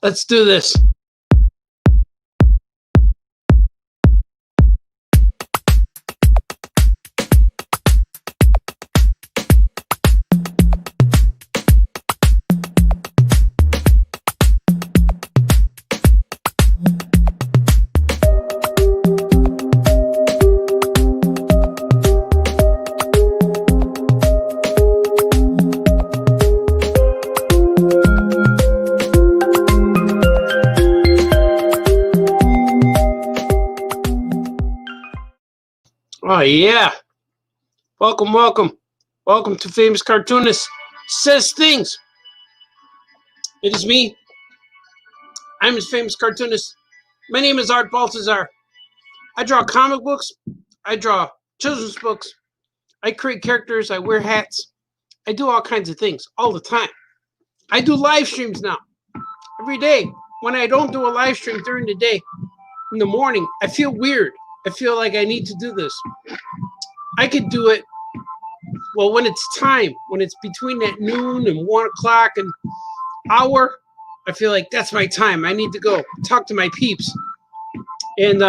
Let's do this. Oh, yeah. Welcome, welcome. Welcome to Famous Cartoonist Says Things. It is me. I'm his famous cartoonist. My name is Art Baltazar. I draw comic books. I draw children's books. I create characters. I wear hats. I do all kinds of things all the time. I do live streams now. Every day. When I don't do a live stream during the day, in the morning, I feel weird. I feel like I need to do this. I could do it, well, when it's time, when it's between that noon and 1 o'clock an hour, I feel like that's my time. I need to go talk to my peeps. And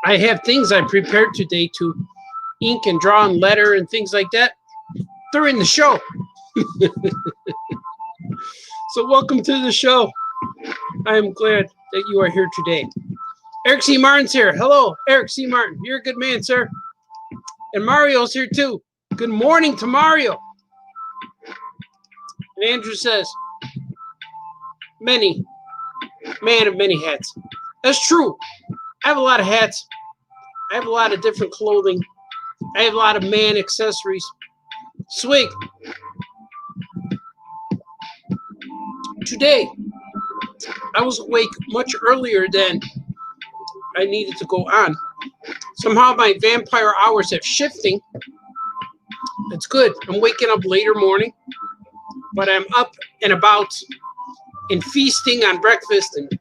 I have things I prepared today to ink and draw and letter and things like that during the show. So welcome to the show. I am glad that you are here today. Eric C. Martin's here. Hello, Eric C. Martin. You're a good man, sir. And Mario's here too. Good morning to Mario. And Andrew says, man of many hats. That's true. I have a lot of hats. I have a lot of different clothing. I have a lot of man accessories. Swig. Today, I was awake much earlier than I needed to go on. Somehow my vampire hours have shifting. It's good. I'm waking up later morning, but I'm up and about and feasting on breakfast and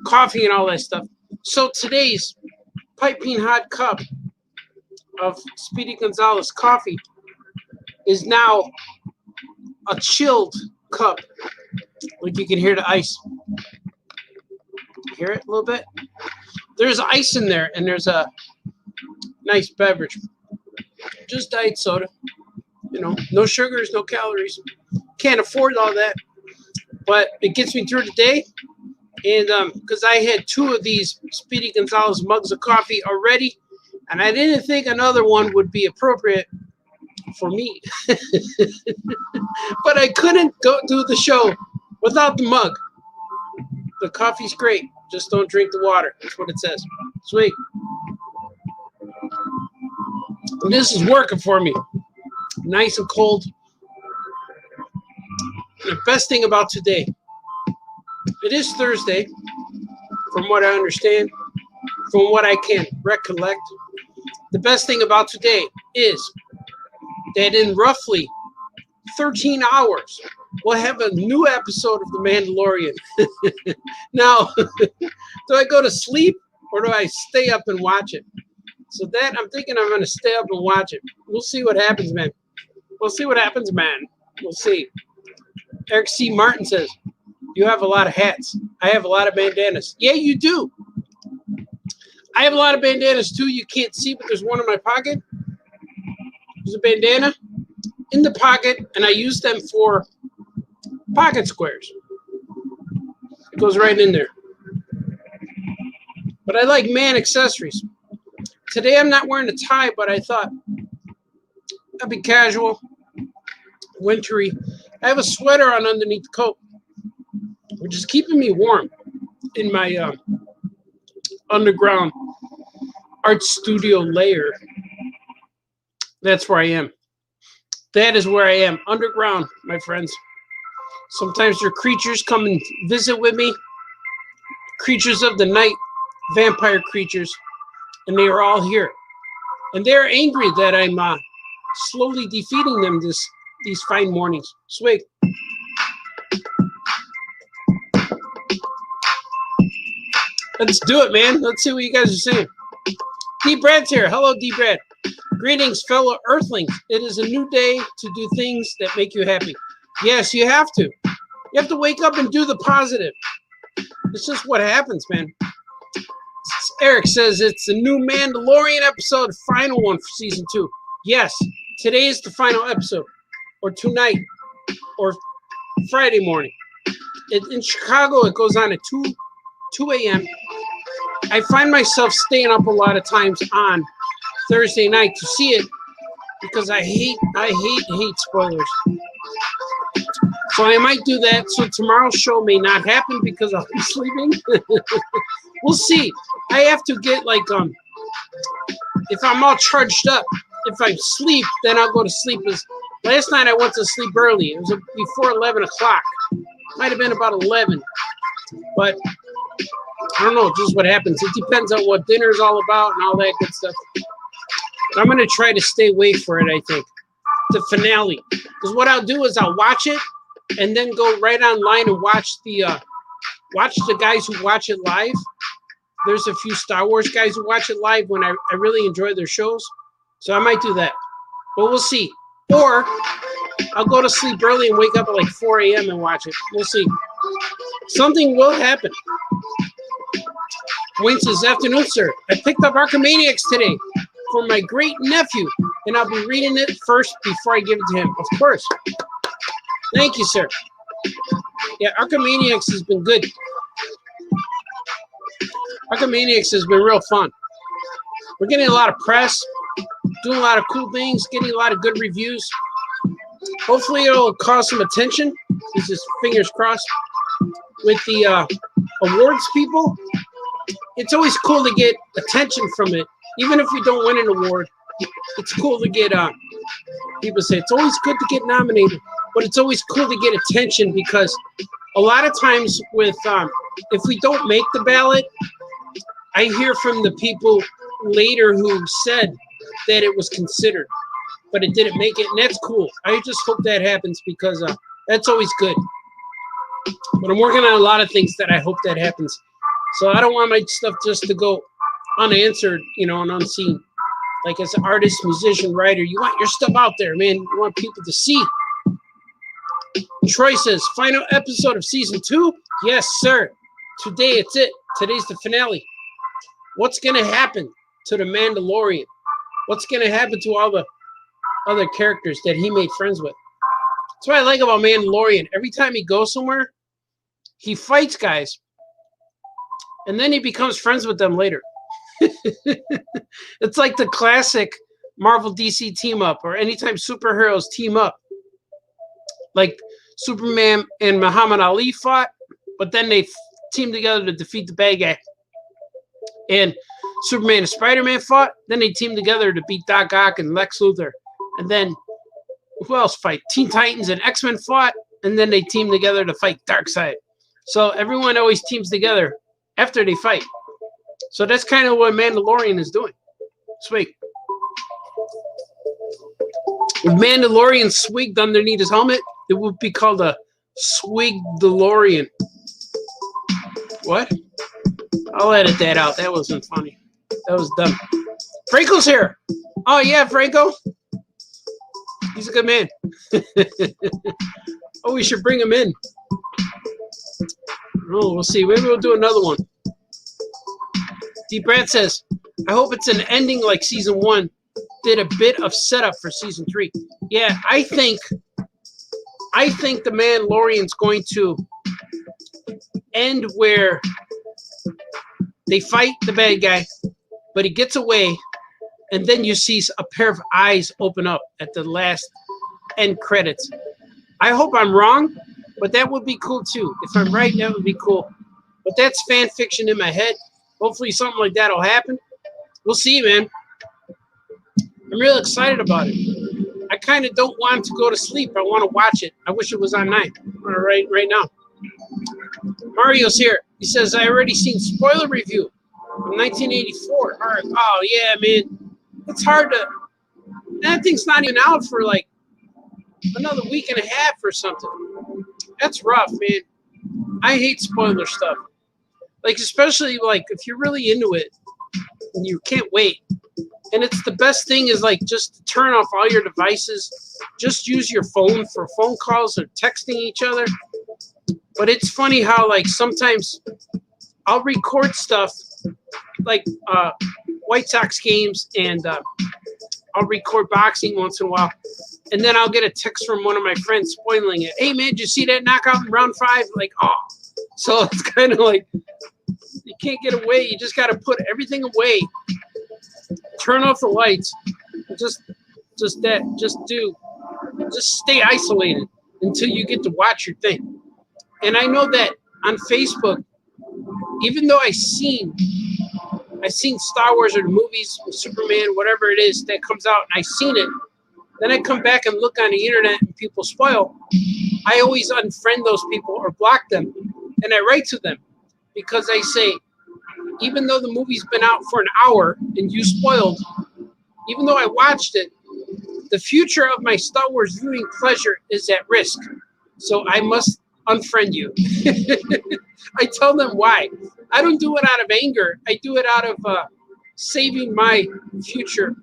coffee and all that stuff. So today's piping hot cup of Speedy Gonzalez coffee is now a chilled cup. Like you can hear the ice. Hear it a little bit? There's ice in there, and there's a nice beverage. Just diet soda. You know, no sugars, no calories. Can't afford all that. But it gets me through the day. And because I had 2 of these Speedy Gonzalez mugs of coffee already, and I didn't think another one would be appropriate for me. But I couldn't go do the show without the mug. The coffee's great. Just don't drink the water. That's what it says. Sweet. And this is working for me. Nice and cold. And the best thing about today, it is Thursday, from what I understand, from what I can recollect. The best thing about today is that in roughly 13 hours, we'll have a new episode of The Mandalorian. Now, do I go to sleep or do I stay up and watch it? So that, I'm thinking I'm going to stay up and watch it. We'll see what happens, man. We'll see what happens, man. We'll see. Eric C. Martin says, you have a lot of hats. I have a lot of bandanas. Yeah, you do. I have a lot of bandanas, too. You can't see, but there's one in my pocket. There's a bandana in the pocket, and I use them for pocket squares. It goes right in there. But I like man accessories. Today I'm not wearing a tie, but I thought I'd be casual, wintry. I have a sweater on underneath the coat, which is keeping me warm in my underground art studio lair. That's where I am. That is where I am, underground, my friends. Sometimes there are creatures come and visit with me, creatures of the night, vampire creatures, and they are all here. And they're angry that I'm slowly defeating them these fine mornings. Swig. Let's do it, man. Let's see what you guys are saying. D. Brad's here. Hello, D. Brad. Greetings, fellow Earthlings. It is a new day to do things that make you happy. Yes, you have to. You have to wake up and do the positive. It's just what happens, man. Eric says it's the new Mandalorian episode, final one for season 2. Yes, today is the final episode, or tonight, or Friday morning. In Chicago, it goes on at 2 a.m. I find myself staying up a lot of times on Thursday night to see it because I hate spoilers. So I might do that. So tomorrow's show may not happen because I'll be sleeping. We'll see. I have to get like if I'm all charged up. If I sleep, then I'll go to sleep. Last night I went to sleep early. It was before 11 o'clock. Might have been about 11. But I don't know, just what happens. It depends on what dinner's all about and all that good stuff. But I'm going to try to stay awake for it, I think. The finale. Because what I'll do is I'll watch it and then go right online and watch the guys who watch it live. There's a few Star Wars guys who watch it live when I really enjoy their shows. So I might do that. But we'll see. Or I'll go to sleep early and wake up at like 4 a.m. and watch it. We'll see. Something will happen. Wayne says, afternoon, sir. I picked up Archimaniacs today for my great nephew, and I'll be reading it first before I give it to him. Of course. Thank you, sir. Yeah, Archimaniacs has been good. Archimaniacs has been real fun. We're getting a lot of press, doing a lot of cool things, getting a lot of good reviews. Hopefully it'll cause some attention. This is fingers crossed. With the awards people, it's always cool to get attention from it. Even if we don't win an award, it's cool to get, people say it's always good to get nominated, but it's always cool to get attention because a lot of times with, if we don't make the ballot, I hear from the people later who said that it was considered, but it didn't make it, and that's cool. I just hope that happens because that's always good. But I'm working on a lot of things that I hope that happens. So I don't want my stuff just to go unanswered, and unseen. Like as an artist, musician, writer, you want your stuff out there, man. You want people to see. Troy says, final episode of season 2? Yes, sir. Today it's it. Today's the finale. What's going to happen to the Mandalorian? What's going to happen to all the other characters that he made friends with? That's what I like about Mandalorian. Every time he goes somewhere, he fights guys, and then he becomes friends with them later. It's like the classic Marvel DC team up, or anytime superheroes team up. Like Superman and Muhammad Ali fought, but then they teamed together to defeat the bad guy. And Superman and Spider-Man fought, then they teamed together to beat Doc Ock and Lex Luthor. And then who else fight? Teen Titans and X-Men fought, and then they teamed together to fight Darkseid. So everyone always teams together after they fight. So that's kind of what Mandalorian is doing. Sweet. If Mandalorian swigged underneath his helmet, it would be called a Swig-DeLorean. What? I'll edit that out. That wasn't funny. That was dumb. Franco's here. Oh, yeah, Franco. He's a good man. Oh, we should bring him in. Oh, we'll see. Maybe we'll do another one. D. Brad says, I hope it's an ending like season 1 did a bit of setup for season 3. Yeah, I think the Mandalorian's going to end where they fight the bad guy, but he gets away, and then you see a pair of eyes open up at the last end credits. I hope I'm wrong, but that would be cool too. If I'm right, that would be cool. But that's fan fiction in my head. Hopefully something like that will happen. We'll see, man. I'm real excited about it. I kind of don't want to go to sleep. I want to watch it. I wish it was on 9. I'm going to write right now. Mario's here. He says, I already seen spoiler review from 1984. All right. Oh, yeah, man. It's hard to... That thing's not even out for like another week and a half or something. That's rough, man. I hate spoiler stuff. Like, especially, like, if you're really into it and you can't wait. And it's the best thing is, like, just to turn off all your devices. Just use your phone for phone calls or texting each other. But it's funny how like sometimes I'll record stuff like White Sox games, and I'll record boxing once in a while, and then I'll get a text from one of my friends spoiling it. Hey man, did you see that knockout in round 5? Like, oh, so it's kind of like you can't get away. You just got to put everything away, turn off the lights, just stay isolated until you get to watch your thing. And I know that on Facebook, even though I've seen Star Wars or the movies, Superman, whatever it is that comes out, and I've seen it, then I come back and look on the internet and people spoil. I always unfriend those people or block them, and I write to them because I say, even though the movie's been out for an hour and you spoiled, even though I watched it, the future of my Star Wars viewing pleasure is at risk. So I must unfriend you. I tell them why. I don't do it out of anger. I do it out of saving my future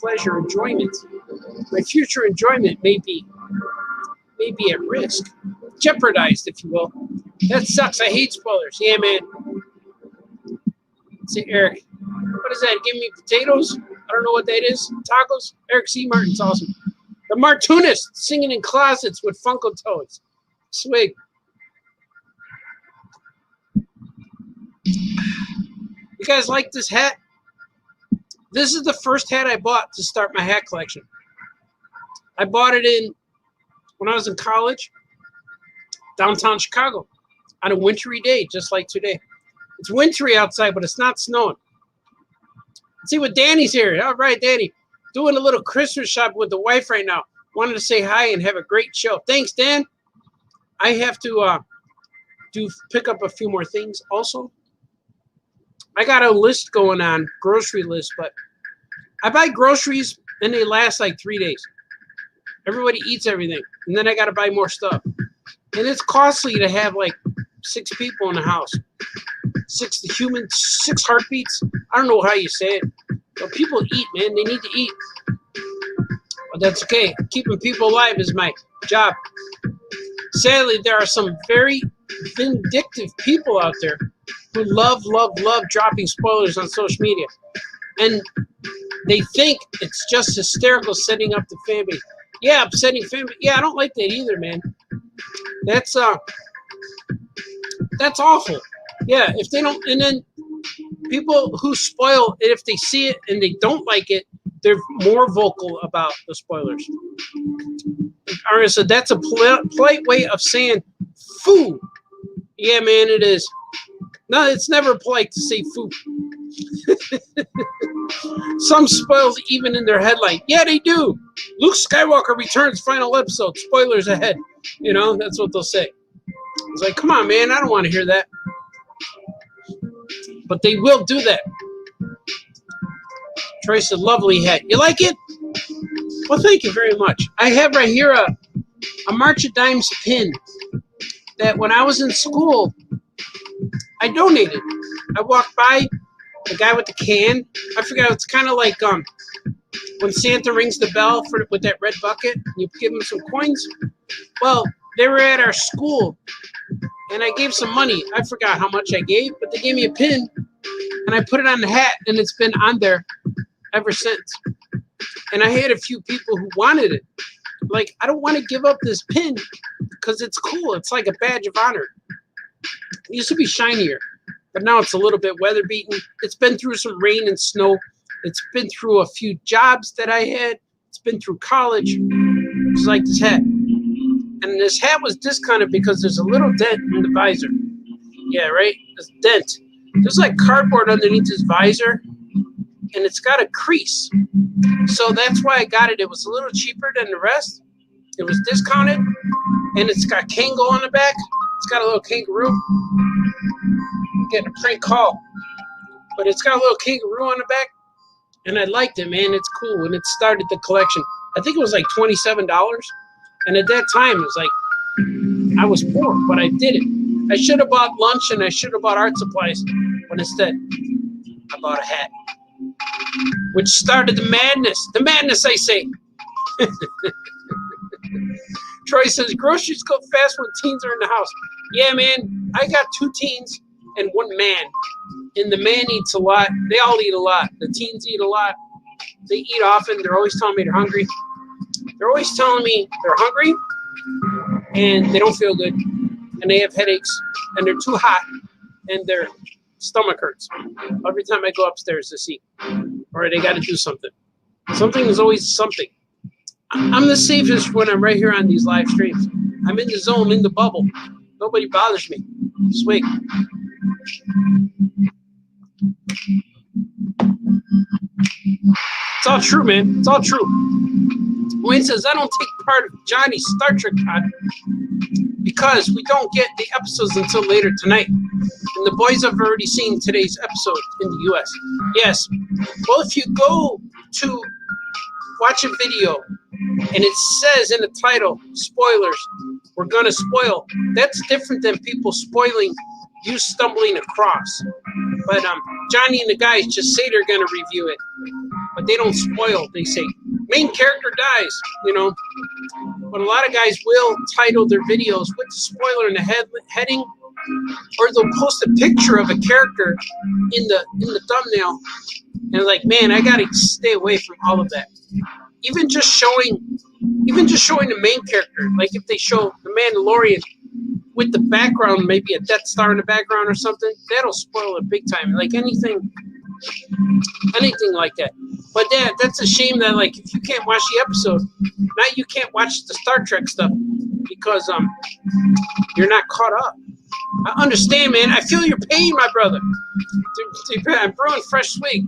pleasure, enjoyment. My future enjoyment may be at risk, jeopardized, if you will. That sucks. I hate spoilers. Yeah, man. Say, Eric, what is that? Give me potatoes? I don't know what that is. Tacos? Eric C. Martin's awesome. The Cartoonist singing in closets with Funko toys. Swig. You guys like this hat? This is the first hat I bought to start my hat collection. I bought it when I was in college, downtown Chicago, on a wintry day, just like today. It's wintry outside, but it's not snowing. Let's see what Danny's here. All right, Danny. Doing a little Christmas shop with the wife right now. Wanted to say hi and have a great show. Thanks, Dan. I have to pick up a few more things also. I got a list going on, grocery list, but I buy groceries and they last like 3 days. Everybody eats everything, and then I got to buy more stuff. And it's costly to have like 6 people in the house. 6 humans, 6 heartbeats. I don't know how you say it. But people eat, man. They need to eat. But that's okay. Keeping people alive is my job. Sadly, there are some very vindictive people out there who love dropping spoilers on social media. And they think it's just hysterical setting up the fan base. Yeah, upsetting fan base. Yeah, I don't like that either, man. That's awful. Yeah, if they don't, and then people who spoil it, if they see it and they don't like it, they're more vocal about the spoilers. So that's a polite way of saying foo. Yeah, man, it is. No, it's never polite to say foo. Some spoils even in their headline. Yeah, they do. Luke Skywalker returns, final episode. Spoilers ahead. You know, that's what they'll say. It's like, come on, man, I don't want to hear that. But they will do that. Trace a lovely hat. You like it? Well, thank you very much. I have right here a March of Dimes pin that when I was in school, I donated. I walked by the guy with the can. I forgot, it's kind of like when Santa rings the bell with that red bucket, you give him some coins. Well, they were at our school, and I gave some money. I forgot how much I gave, but they gave me a pin, and I put it on the hat, and it's been on there ever since. And I had a few people who wanted it. Like, I don't want to give up this pin because it's cool. It's like a badge of honor. It used to be shinier, but now it's a little bit weather beaten. It's been through some rain and snow. It's been through a few jobs that I had. It's been through college. It's like this hat. And this hat was discounted because there's a little dent in the visor. Yeah, right? This dent. There's like cardboard underneath this visor, and it's got a crease. So that's why I got it. It was a little cheaper than the rest. It was discounted, and it's got Kango on the back. It's got a little kangaroo. I'm getting a prank call. But it's got a little kangaroo on the back, and I liked it, man. It's cool. When it started the collection, I think it was like $27. And at that time, it was like, I was poor, but I did it. I should have bought lunch and I should have bought art supplies, but instead, I bought a hat. Which started the madness. The madness, I say. Troy says, groceries go fast when teens are in the house. Yeah, man, I got 2 teens and 1 man. And the man eats a lot. They all eat a lot. The teens eat a lot. They eat often. They're always telling me they're hungry. They're always telling me they're hungry and they don't feel good. And they have headaches and they're too hot and their stomach hurts every time I go upstairs to see. Or they got to do something. Something is always something. I'm the safest when I'm right here on these live streams. I'm in the zone, in the bubble. Nobody bothers me. Sweet. It's all true, man. It's all true. Wayne says, I don't take part of Johnny's Star Trek pod because we don't get the episodes until later tonight. And the boys have already seen today's episode in the U.S. Yes. Well, if you go to watch a video and it says in the title, spoilers, we're going to spoil, that's different than people spoiling you stumbling across. But Johnny and the guys just say they're going to review it, but they don't spoil. They say, main character dies, you know. But a lot of guys will title their videos with the spoiler in the heading, or they'll post a picture of a character in the thumbnail. And like, man, I got to stay away from all of that. Even just showing the main character, like if they show the Mandalorian with the background, maybe a Death Star in the background or something, that'll spoil it big time. Like anything like that. But that's a shame that, like, if you can't watch the episode, now you can't watch the Star Trek stuff because you're not caught up. I understand, man. I feel your pain, my brother. I'm brewing fresh sweet.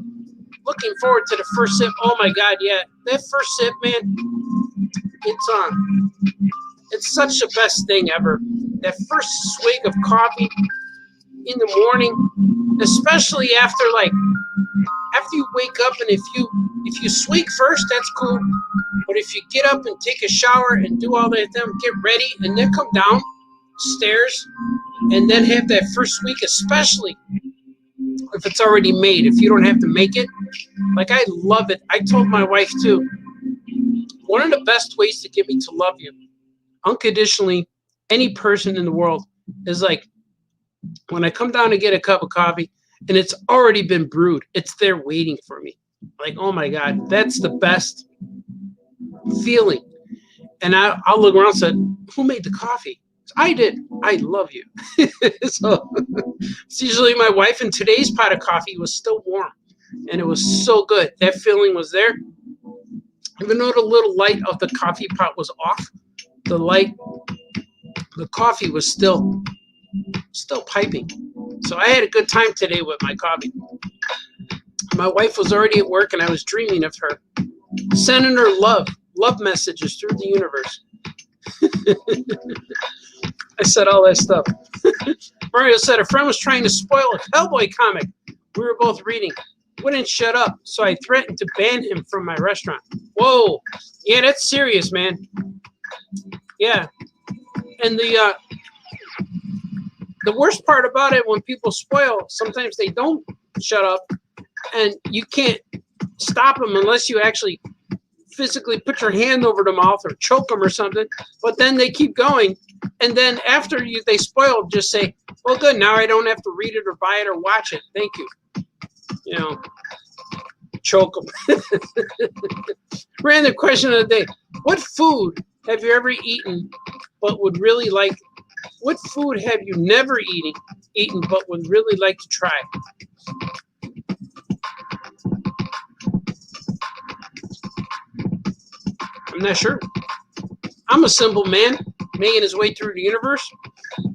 Looking forward to the first sip. Oh my God, yeah, that first sip, man. It's such the best thing ever. That first swig of coffee in the morning, especially after you wake up, and if you swig first, that's cool. But if you get up and take a shower and do all that, then get ready, and then come downstairs and then have that first swig, especially if it's already made, if you don't have to make it. Like, I love it. I told my wife too, one of the best ways to get me to love you unconditionally, any person in the world, is like when I come down to get a cup of coffee and it's already been brewed. It's there waiting for me. Like, oh my God, that's the best feeling. And I'll look around and say, who made the coffee? I did. I love you. So it's usually my wife, and today's pot of coffee was still warm and it was so good. That feeling was there. Even though the little light of the coffee pot was off, the coffee was still piping. So I had a good time today with my coffee. My wife was already at work and I was dreaming of her, sending her love messages through the universe. I said all that stuff. Mario said a friend was trying to spoil a Hellboy comic we were both reading. Wouldn't shut up, so I threatened to ban him from my restaurant. Whoa. Yeah, that's serious, man. Yeah. And the worst part about it, when people spoil, sometimes they don't shut up, and you can't stop them unless you actually physically put your hand over the mouth or choke them or something. But then they keep going, and then after they spoil, just say, well, good, now I don't have to read it or buy it or watch it. Thank you. You know, choke them. Random question of the day. What food have you ever eaten but would really like? What food have you never eaten but would really like to try? I'm not sure. I'm a simple man making his way through the universe.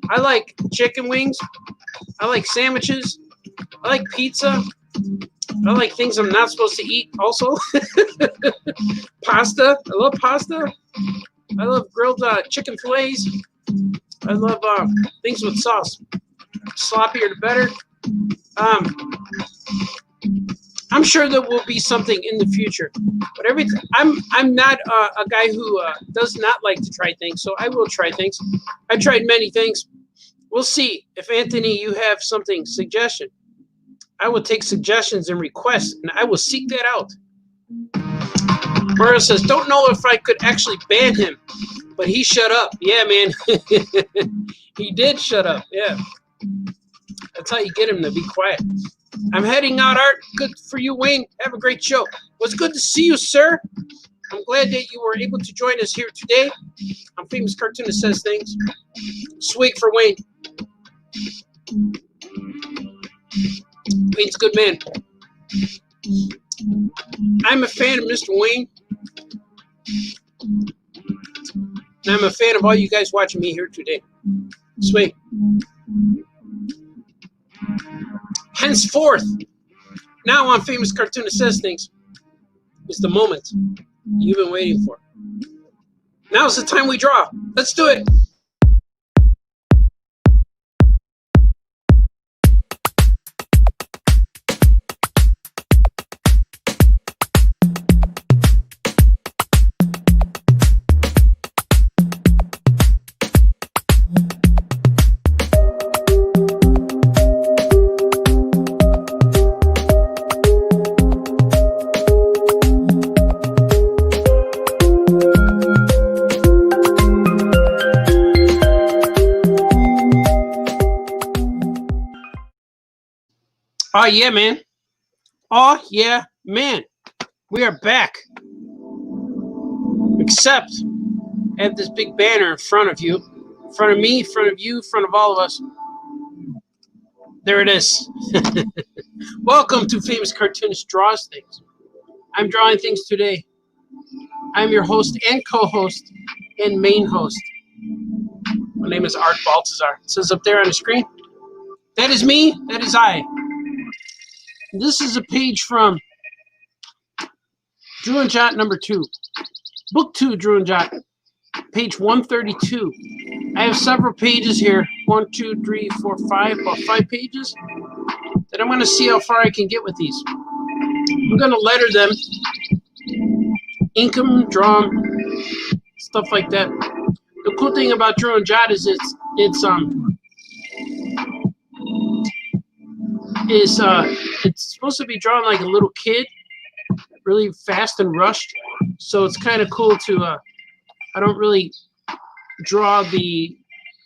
I like chicken wings. I like sandwiches. I like pizza. I like things I'm not supposed to eat also. Pasta. I love pasta. I love grilled chicken fillets. I love things with sauce. Sloppier the better. I'm sure there will be something in the future, but I'm not a guy who does not like to try things, so I will try things. I tried many things. We'll see if Anthony, you have something suggestion. I will take suggestions and requests, and I will seek that out. Mario says, don't know if I could actually ban him, but But he shut up. Yeah, man. He did shut up. Yeah. That's how you get him to be quiet. I'm heading out, Art. Good for you, Wayne. Have a great show. Well, it's good to see you, sir. I'm glad that you were able to join us here today. I'm Famous Cartoonist Says Things. Swig for Wayne. Wayne's a good man. I'm a fan of Mr. Wayne. And I'm a fan of all you guys watching me here today. Swig. Henceforth, now on Famous Cartoonist Says Things, is the moment you've been waiting for. Now's the time we draw. Let's do it. Oh, yeah, man. Oh, yeah, man. We are back. Except I have this big banner in front of you, in front of me, in front of you, in front of all of us. There it is. Welcome to Famous Cartoonist Draws Things. I'm drawing things today. I'm your host and co-host and main host. My name is Art Baltazar. It says up there on the screen. That is me. That is I. This is a page from Drew and Jot number 2. Book 2, Drew and Jot, page 132. I have several pages here. 1, 2, 3, 4, 5, about 5 pages. That I'm going to see how far I can get with these. I'm going to letter them, ink them, draw them, stuff like that. The cool thing about Drew and Jot is it's supposed to be drawn like a little kid, really fast and rushed. So it's kind of cool to, I don't really draw the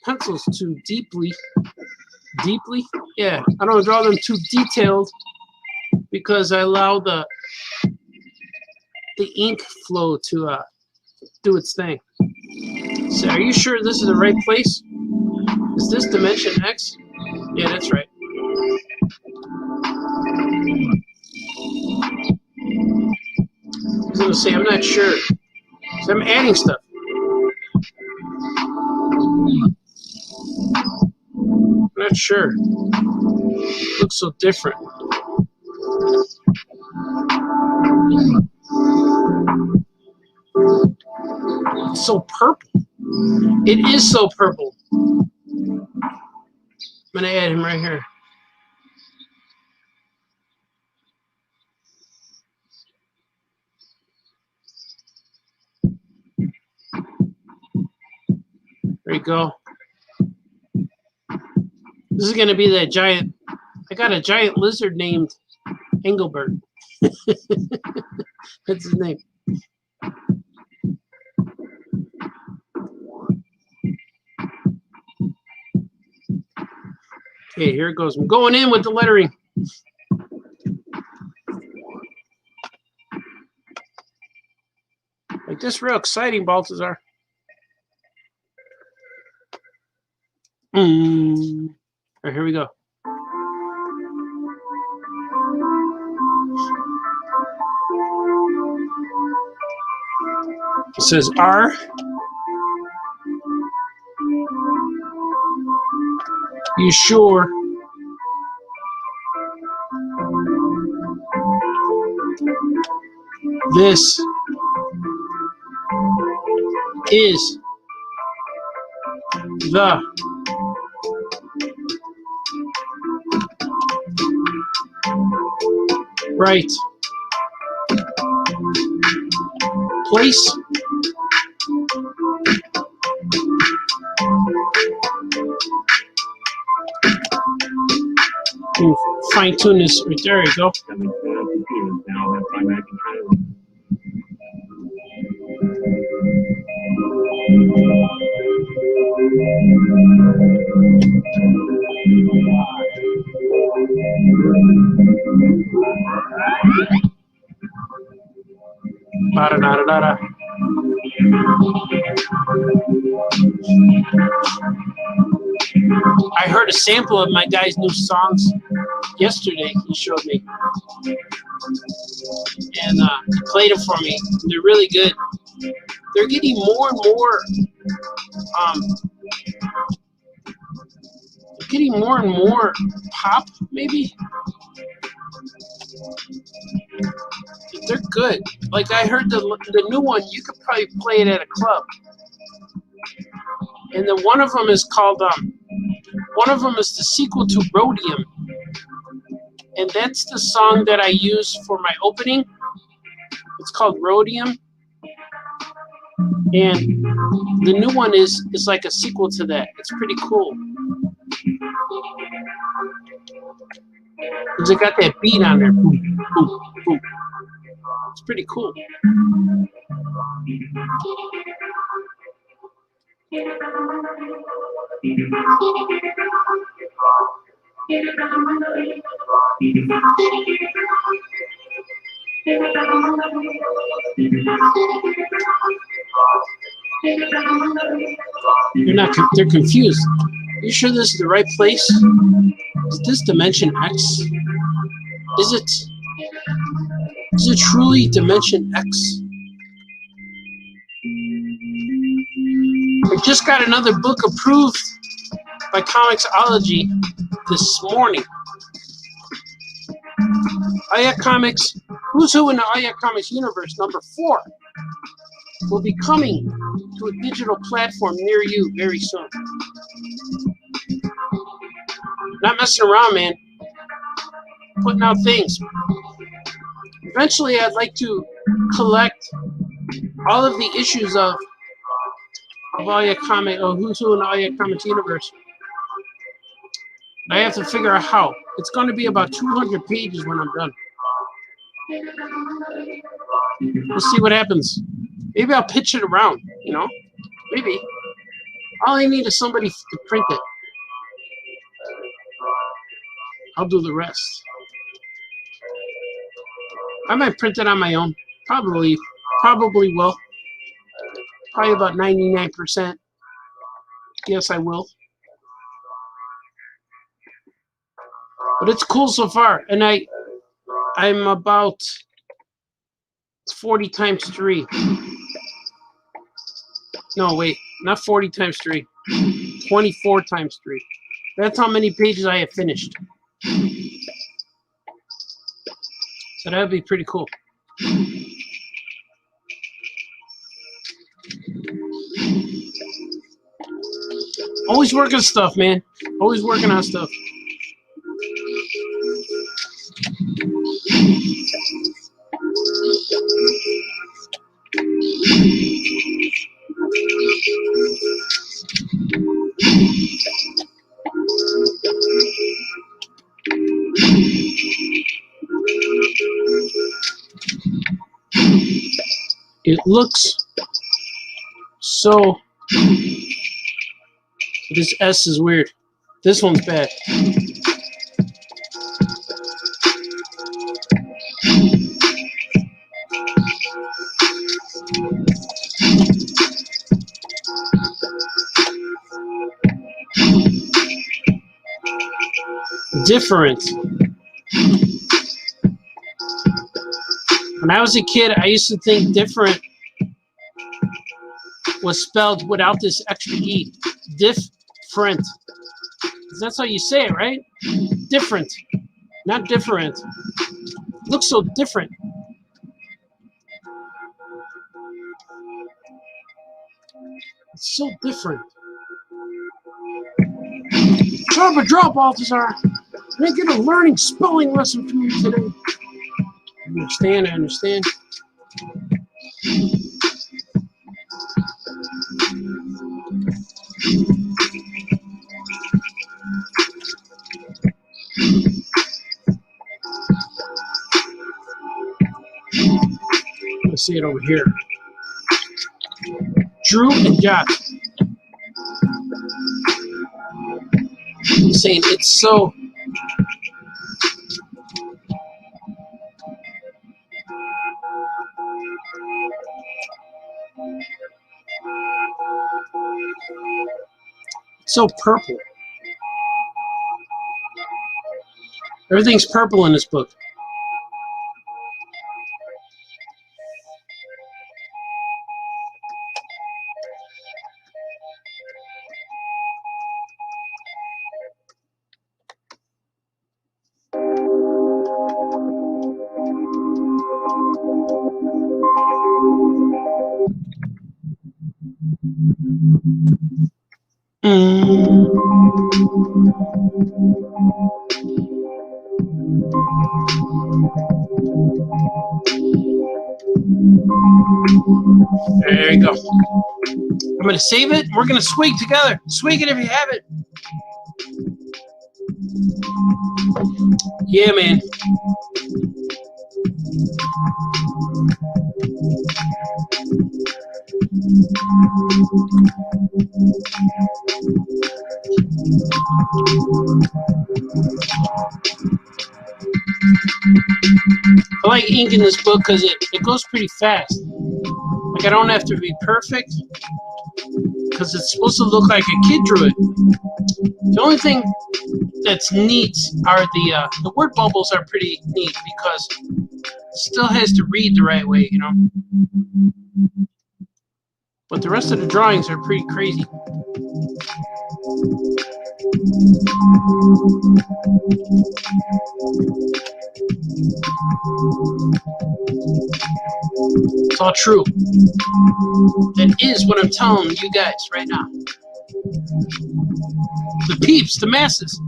pencils too deeply. Yeah, I don't draw them too detailed because I allow the ink flow to do its thing. So are you sure this is the right place? Is this dimension X? Yeah, that's right. I was going to say, I'm not sure. So I'm adding stuff. I'm not sure. It looks so different. It's so purple. It is so purple. I'm going to add him right here. There you go. This is going to be that giant. I got a giant lizard named Engelbert. That's his name. Okay, here it goes. I'm going in with the lettering. Like this, real exciting, Baltazar. All right, here we go. It says R. You sure? This is the right place. Fine tune this. There you go. Da-da-da-da-da. I heard a sample of my guy's new songs yesterday. He showed me, and he played them for me. They're really good. They're getting more and more. Getting more and more pop, maybe. They're good. Like I heard the new one. You could probably play it at a club. And then one of them is called one of them is the sequel to Rhodium, and that's the song that I use for my opening. It's called Rhodium, and the new one is like a sequel to that. It's pretty cool. Cause it got that beat on there. Boom, boom, boom. It's pretty cool. They're confused. You sure this is the right place? Is this Dimension X? Is it truly Dimension X? I just got another book approved by Comixology this morning. Aya Comics, Who's Who in the Aya Comics universe, #4, will be coming to a digital platform near you very soon. Not messing around, man. Putting out things. Eventually, I'd like to collect all of the issues of Aya Comics, or Who's Who in the Aya Comics universe. I have to figure out how. It's going to be about 200 pages when I'm done. We'll see what happens. Maybe I'll pitch it around, you know? Maybe. All I need is somebody to print it. I'll do the rest. I might print it on my own. Probably will. Probably about 99%. Yes, I will. But it's cool so far, and I'm about 40 times 3. No, wait, not 40 times 3. 24 times 3. That's how many pages I have finished. So that would be pretty cool. Always working stuff, man. Always working on stuff. It looks so. This S is weird. This one's bad. Different. When I was a kid, I used to think different was spelled without this extra E. Different. That's how you say it, right? Different. Not different. It looks so different. It's so different. Drop, Balthazar. Can I get a learning spelling lesson from you today? I understand. Let's see it over here. Drew and Josh. I'm saying it's so. So purple. Everything's purple in this book. There you go. I'm going to save it. We're going to swig together. Swig it if you have it. Yeah, man. I like ink in this book because it goes pretty fast. Like, I don't have to be perfect because it's supposed to look like a kid drew it. The only thing that's neat are the word bubbles are pretty neat because it still has to read the right way, you know. But the rest of the drawings are pretty crazy. It's all true. That is what I'm telling you guys right now. The peeps, the masses.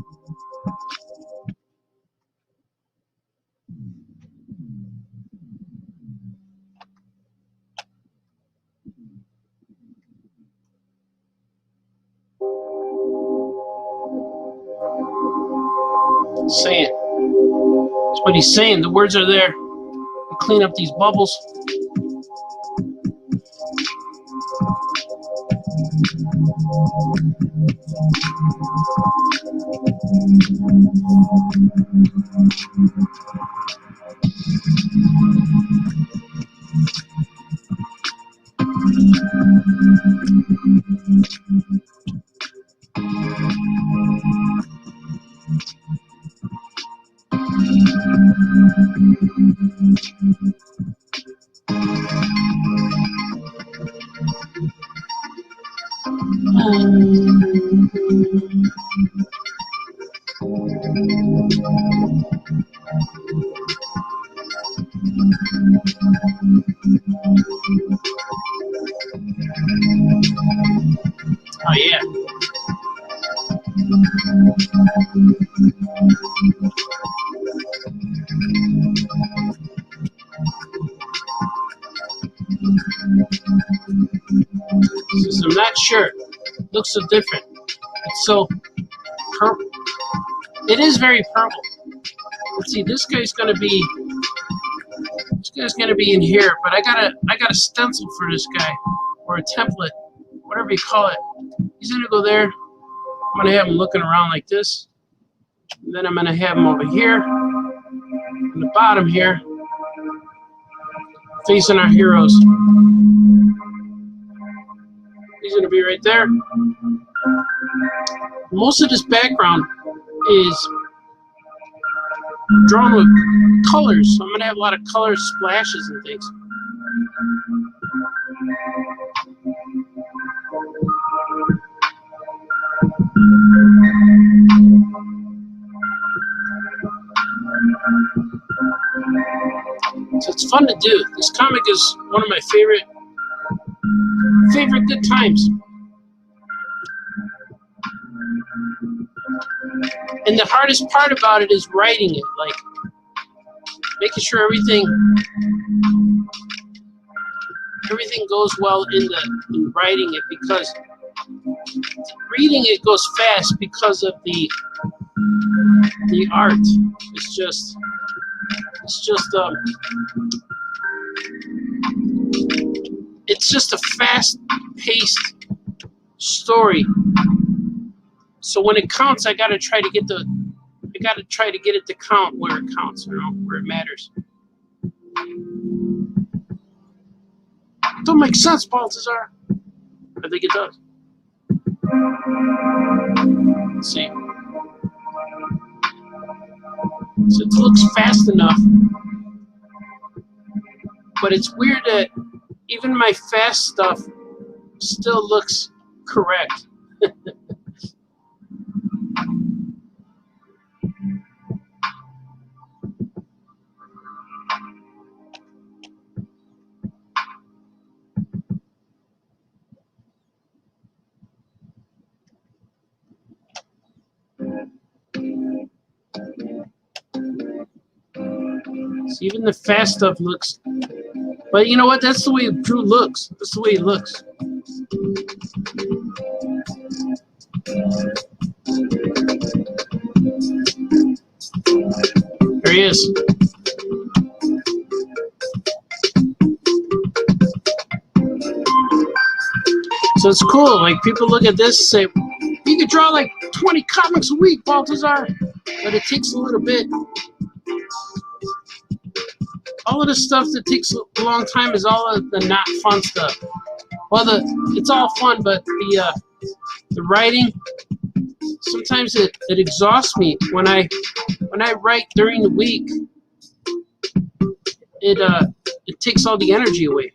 Saying. That's what he's saying. The words are there. You clean up these bubbles. Oh, yeah. Since I'm not sure, it looks so different. It's so purple. It is very purple. Let's see, this guy's gonna be in here, but I got a stencil for this guy, or a template, whatever you call it. He's gonna go there. I'm gonna have him looking around like this. And then I'm gonna have him over here, in the bottom here, facing our heroes. He's gonna be right there. Most of this background is drawn with colors, so I'm gonna have a lot of color splashes and things. So it's fun to do. This comic is one of my favorite good times. And the hardest part about it is writing it, like making sure everything goes well in writing it, because reading it goes fast because of the art. It's just a fast-paced story. So when it counts, I gotta try to get it to count where it counts, where it matters. Don't make sense, Baltazar. I think it does. Let's see. So it looks fast enough, but it's weird that even my fast stuff still looks correct. So even the fast stuff looks, but you know what? That's the way Drew looks. That's the way he looks. There he is. So it's cool. Like, people look at this and say, you could draw like 20 comics a week, Baltazar. But it takes a little bit. All of the stuff that takes a long time is all of the not fun stuff. Well, it's all fun, but the writing, sometimes it exhausts me. When I write during the week, it takes all the energy away.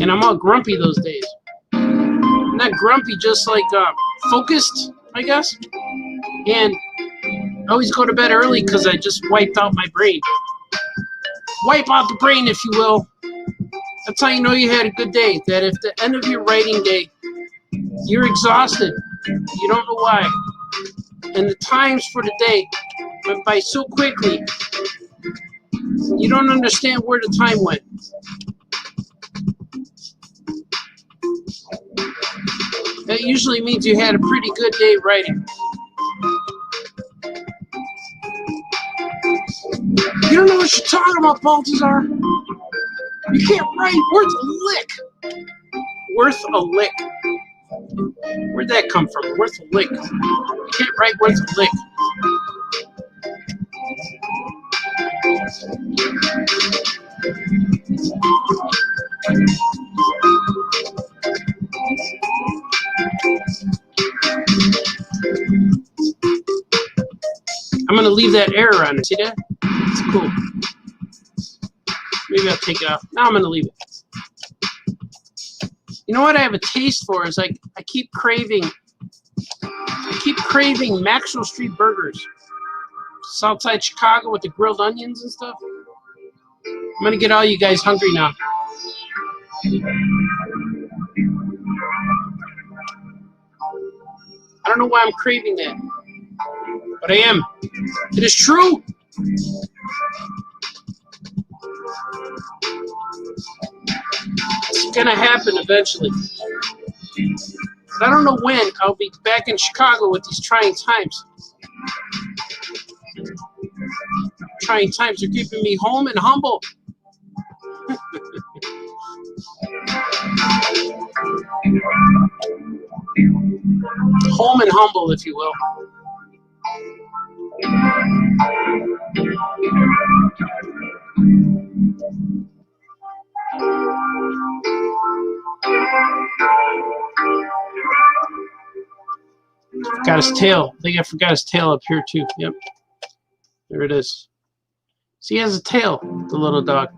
And I'm all grumpy those days. Not grumpy, just like focused, I guess. And I always go to bed early because I just wiped out my brain. Wipe out the brain, if you will. That's how you know you had a good day. That if the end of your writing day, you're exhausted, you don't know why. And the times for the day went by so quickly, you don't understand where the time went. That usually means you had a pretty good day writing. You don't know what you're talking about, Baltazar. You can't write worth a lick. Worth a lick. Where'd that come from? Worth a lick. You can't write worth a lick. I'm gonna leave that error on it. See that? It's cool. Maybe I'll take it off. Now I'm gonna leave it. You know what I have a taste for is like I keep craving Maxwell Street burgers. Southside Chicago with the grilled onions and stuff. I'm gonna get all you guys hungry now. I don't know why I'm craving that, but I am. It is true. It's gonna happen eventually. But I don't know when I'll be back in Chicago with these trying times. Trying times are keeping me home and humble. Home and humble, if you will. Got his tail. I think I forgot his tail up here too. Yep. There it is. See, he has a tail, the little dog.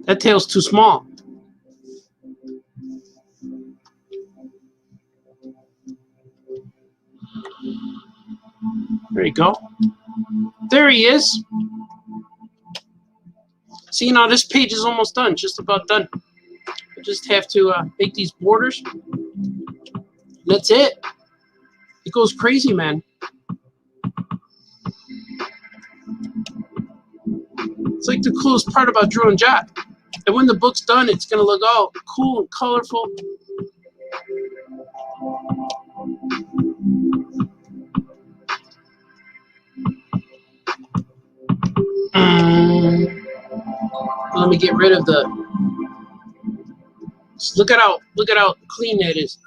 That tail's too small. There you go. There he is. See, now this page is almost done, just about done. I just have to make these borders. That's it. It goes crazy, man. It's like the coolest part about Drew and Jot. And when the book's done, it's going to look all cool and colorful. Let me get rid of the. Just look at how clean that is.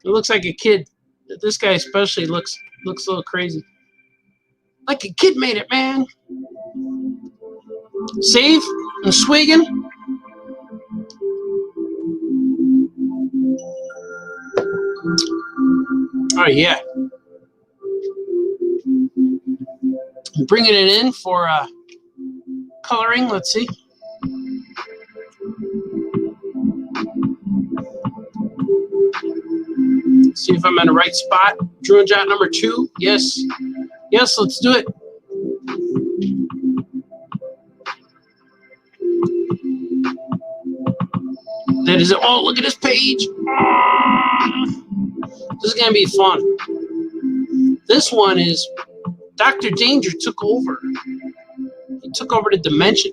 It looks like a kid. This guy especially looks a little crazy. Like a kid made it, man. Save and swiggin'. Oh yeah. I'm bringing it in for coloring. Let's see. See if I'm in the right spot. Drew and Jot number 2. Yes. Yes, let's do it. That is it. Oh, look at this page. This is going to be fun. This one is Dr. Danger took over. He took over the dimension.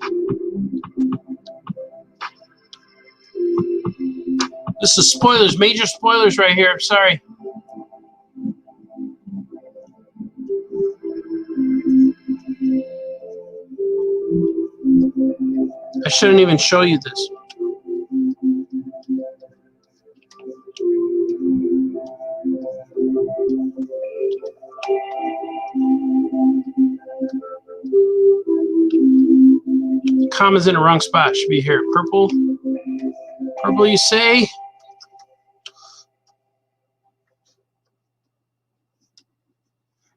This is spoilers, major spoilers right here. I'm sorry. I shouldn't even show you this. Comma's in the wrong spot. Should be here. Purple. Purple, you say?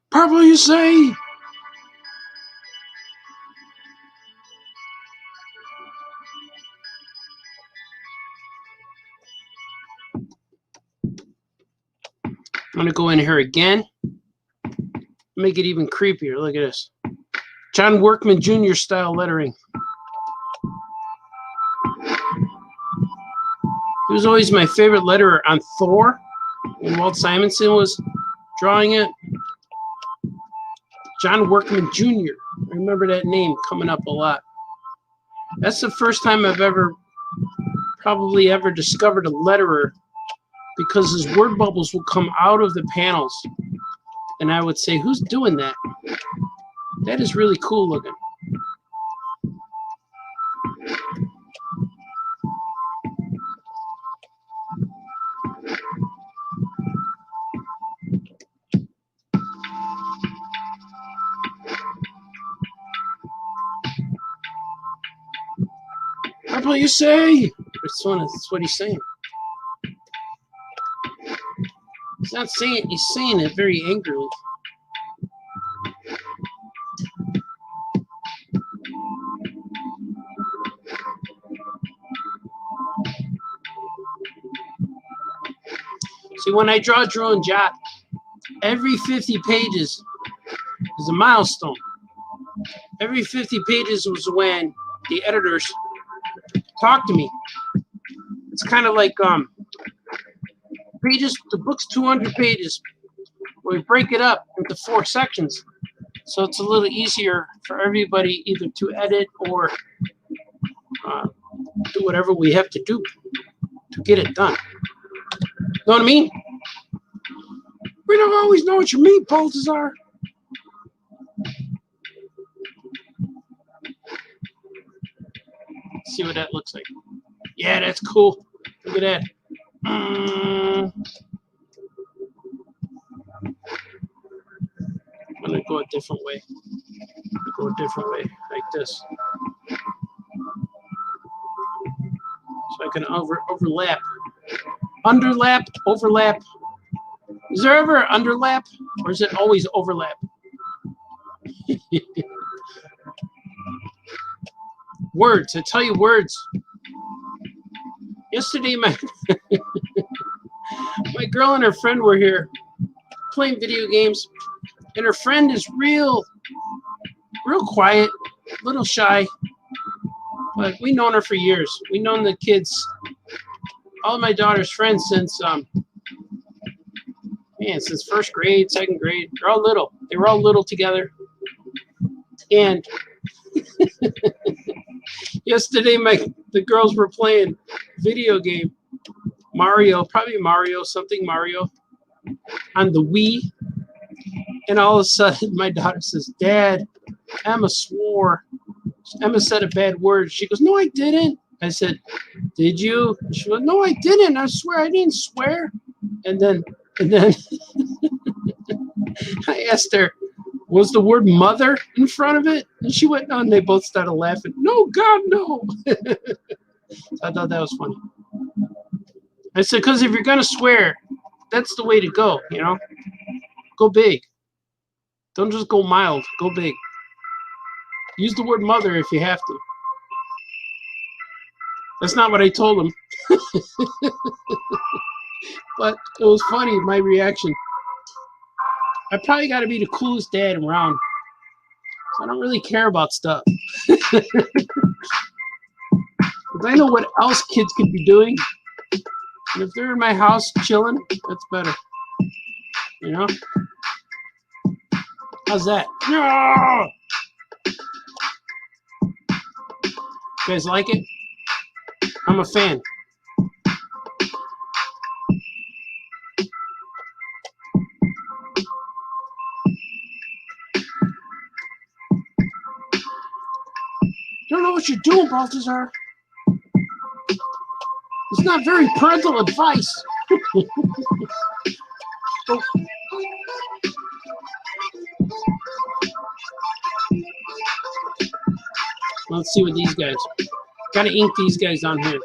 Purple, you say? I'm going to go in here again. Make it even creepier. Look at this. John Workman Jr. style lettering. He was always my favorite letterer on Thor when Walt Simonson was drawing it. John Workman Jr. I remember that name coming up a lot. That's the first time I've probably ever discovered a letterer, because his word bubbles would come out of the panels. And I would say, who's doing that? That is really cool looking. Purple, you say? That's what he's saying. He's not saying it, he's saying it very angrily. See, when I draw Drew and Jot, every 50 pages is a milestone. Every 50 pages was when the editors talk to me. It's kind of like pages. The book's 200 pages. We break it up into 4 sections, so it's a little easier for everybody either to edit or do whatever we have to do to get it done. Know what I mean? We don't always know what you mean, Baltazar. See what that looks like. Yeah, that's cool. Look at that. I'm gonna go a different way. Like this. So I can overlap. Underlap, overlap. Is there ever underlap, or is it always overlap? Words, I tell you, words. Yesterday, my girl and her friend were here playing video games, and her friend is real quiet, a little shy, but we've known her for years. We've known the kids, all of my daughter's friends, since since first grade, second grade. They're all little. They were all little together. And yesterday, the girls were playing video game, Mario, something Mario, on the Wii. And all of a sudden, my daughter says, "Dad, Emma swore. Emma said a bad word." She goes, "No, I didn't." I said, "Did you?" She goes, "No, I didn't. I swear I didn't swear." And then I asked her, was the word mother in front of it? And she went, no, and they both started laughing. No, God, no. So I thought that was funny. I said, because if you're going to swear, that's the way to go, you know? Go big. Don't just go mild. Go big. Use the word mother if you have to. That's not what I told him. But it was funny, my reaction. I probably got to be the coolest dad around. So I don't really care about stuff. Because I know what else kids could be doing. And if they're in my house chilling, that's better. You know? How's that? No! You guys like it? I'm a fan. You don't know what you're doing, Balthazar. It's not very parental advice. Oh. Let's see what these guys. Gotta ink these guys on here.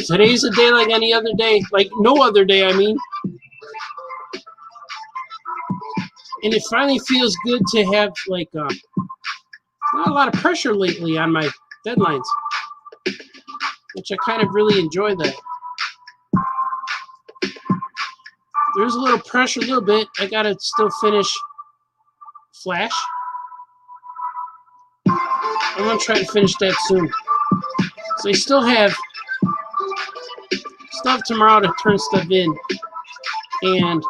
Today's a day like any other day, like no other day, I mean. And it finally feels good to have, like, not a lot of pressure lately on my deadlines, which I kind of really enjoy that. There's a little pressure, a little bit. I gotta still finish Flash. I'm gonna try to finish that soon. So I still have stuff tomorrow to turn stuff in, and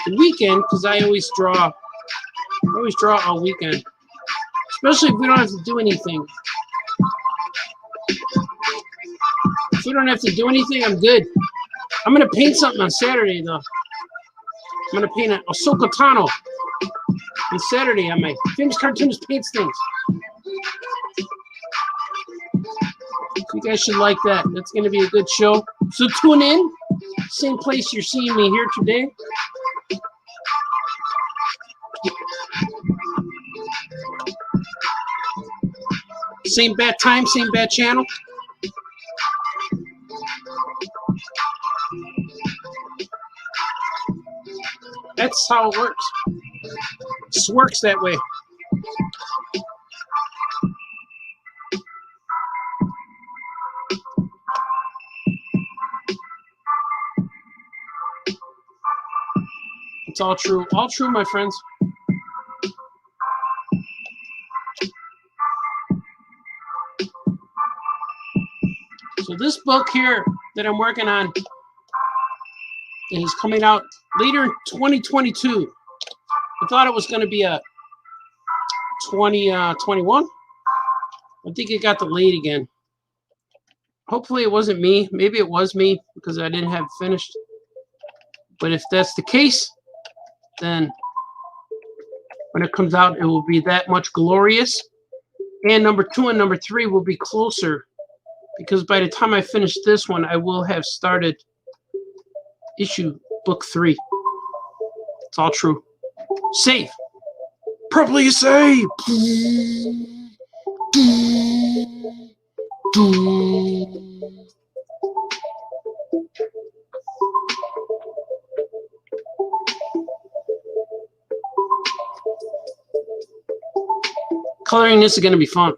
the weekend, because I always draw all weekend, especially if we don't have to do anything. If we don't have to do anything, I'm good. I'm gonna paint something on Saturday though. I'm gonna paint a Ahsoka Tano on Saturday on my Famous Cartoonist Paints things. So you guys should like that. That's gonna be a good show. So tune in. Same place you're seeing me here today. Same bad time, same bad channel. That's how it works. It just works that way. It's all true. All true, my friends. So this book here that I'm working on is coming out later in 2022. I thought it was going to be a 2021. I think it got delayed again. Hopefully it wasn't me. Maybe it was me because I didn't have it finished. But if that's the case, then when it comes out, it will be that much glorious. And number 2 and number 3 will be closer, because by the time I finish this one, I will have started book 3. It's all true. Save. Probably save. Coloring this is going to be fun.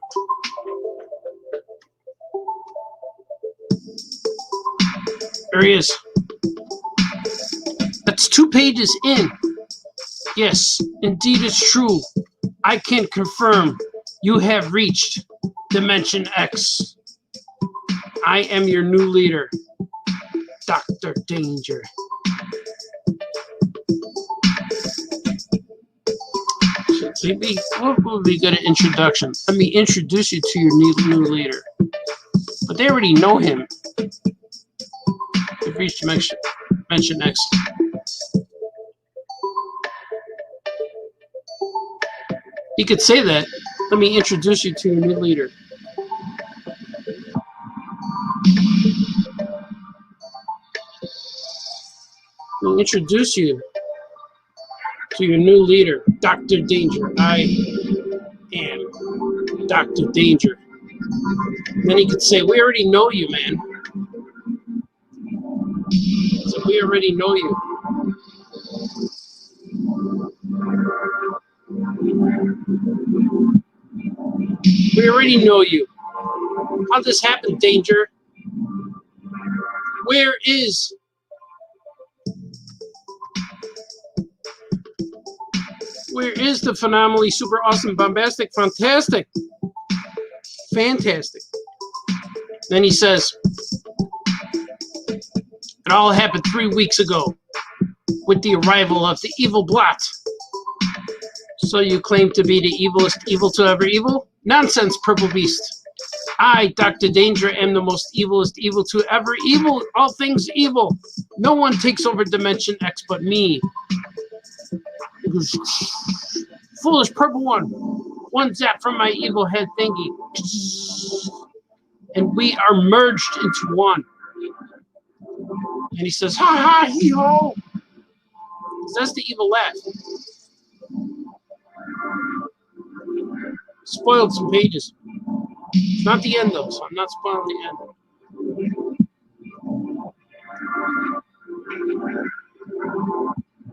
There he is. That's 2 pages in. Yes, indeed it's true. I can confirm you have reached Dimension X. I am your new leader, Dr. Danger. Maybe what would be good at introduction? Let me introduce you to your new leader. But they already know him. They've reached Dimension X. He could say that. Let me introduce you to your new leader. Let me introduce you to your new leader, Dr. Danger. I am Dr. Danger. And then he could say, we already know you, man. So we already know you. We already know you. How'd this happen, Danger? Where is the phenomenally super awesome, bombastic, fantastic? Fantastic. Then he says, it all happened 3 weeks ago with the arrival of the evil blot. So you claim to be the evilest evil to ever evil? Nonsense, Purple Beast. I, Dr. Danger, am the most evilest evil to ever evil. All things evil. No one takes over Dimension X but me. Foolish purple one. One zap from my evil head thingy. And we are merged into one. And he says, ha ha, hee ho. That's the evil laugh. Spoiled some pages. It's not the end, though, so I'm not spoiling the end.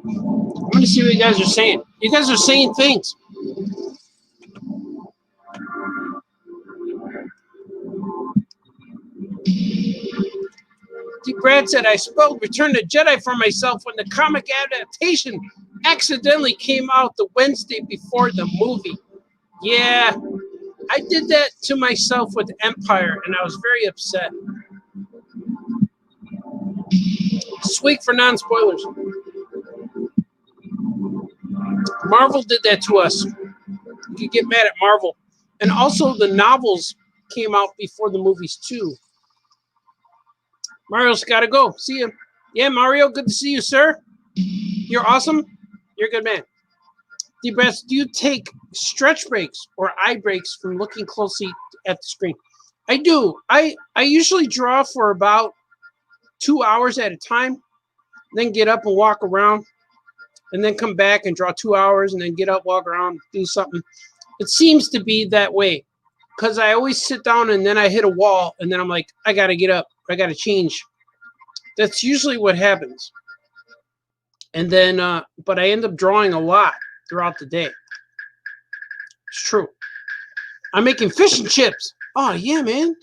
I'm going to see what you guys are saying. You guys are saying things. D. Brad said, I spelled Return to Jedi for myself when the comic adaptation accidentally came out the Wednesday before the movie. Yeah, I did that to myself with Empire, and I was very upset. Swig for non-spoilers. Marvel did that to us. You could get mad at Marvel. And also the novels came out before the movies, too. Mario's got to go. See you. Yeah, Mario, good to see you, sir. You're awesome. You're a good man. D-Best, do you take stretch breaks or eye breaks from looking closely at the screen? I do. I usually draw for about 2 hours at a time, then get up and walk around, and then come back and draw 2 hours, and then get up, walk around, do something. It seems to be that way because I always sit down and then I hit a wall, and then I'm like, I got to get up. I got to change. That's usually what happens. And then, but I end up drawing a lot throughout the day. It's true. I'm making fish and chips. Oh, yeah, man.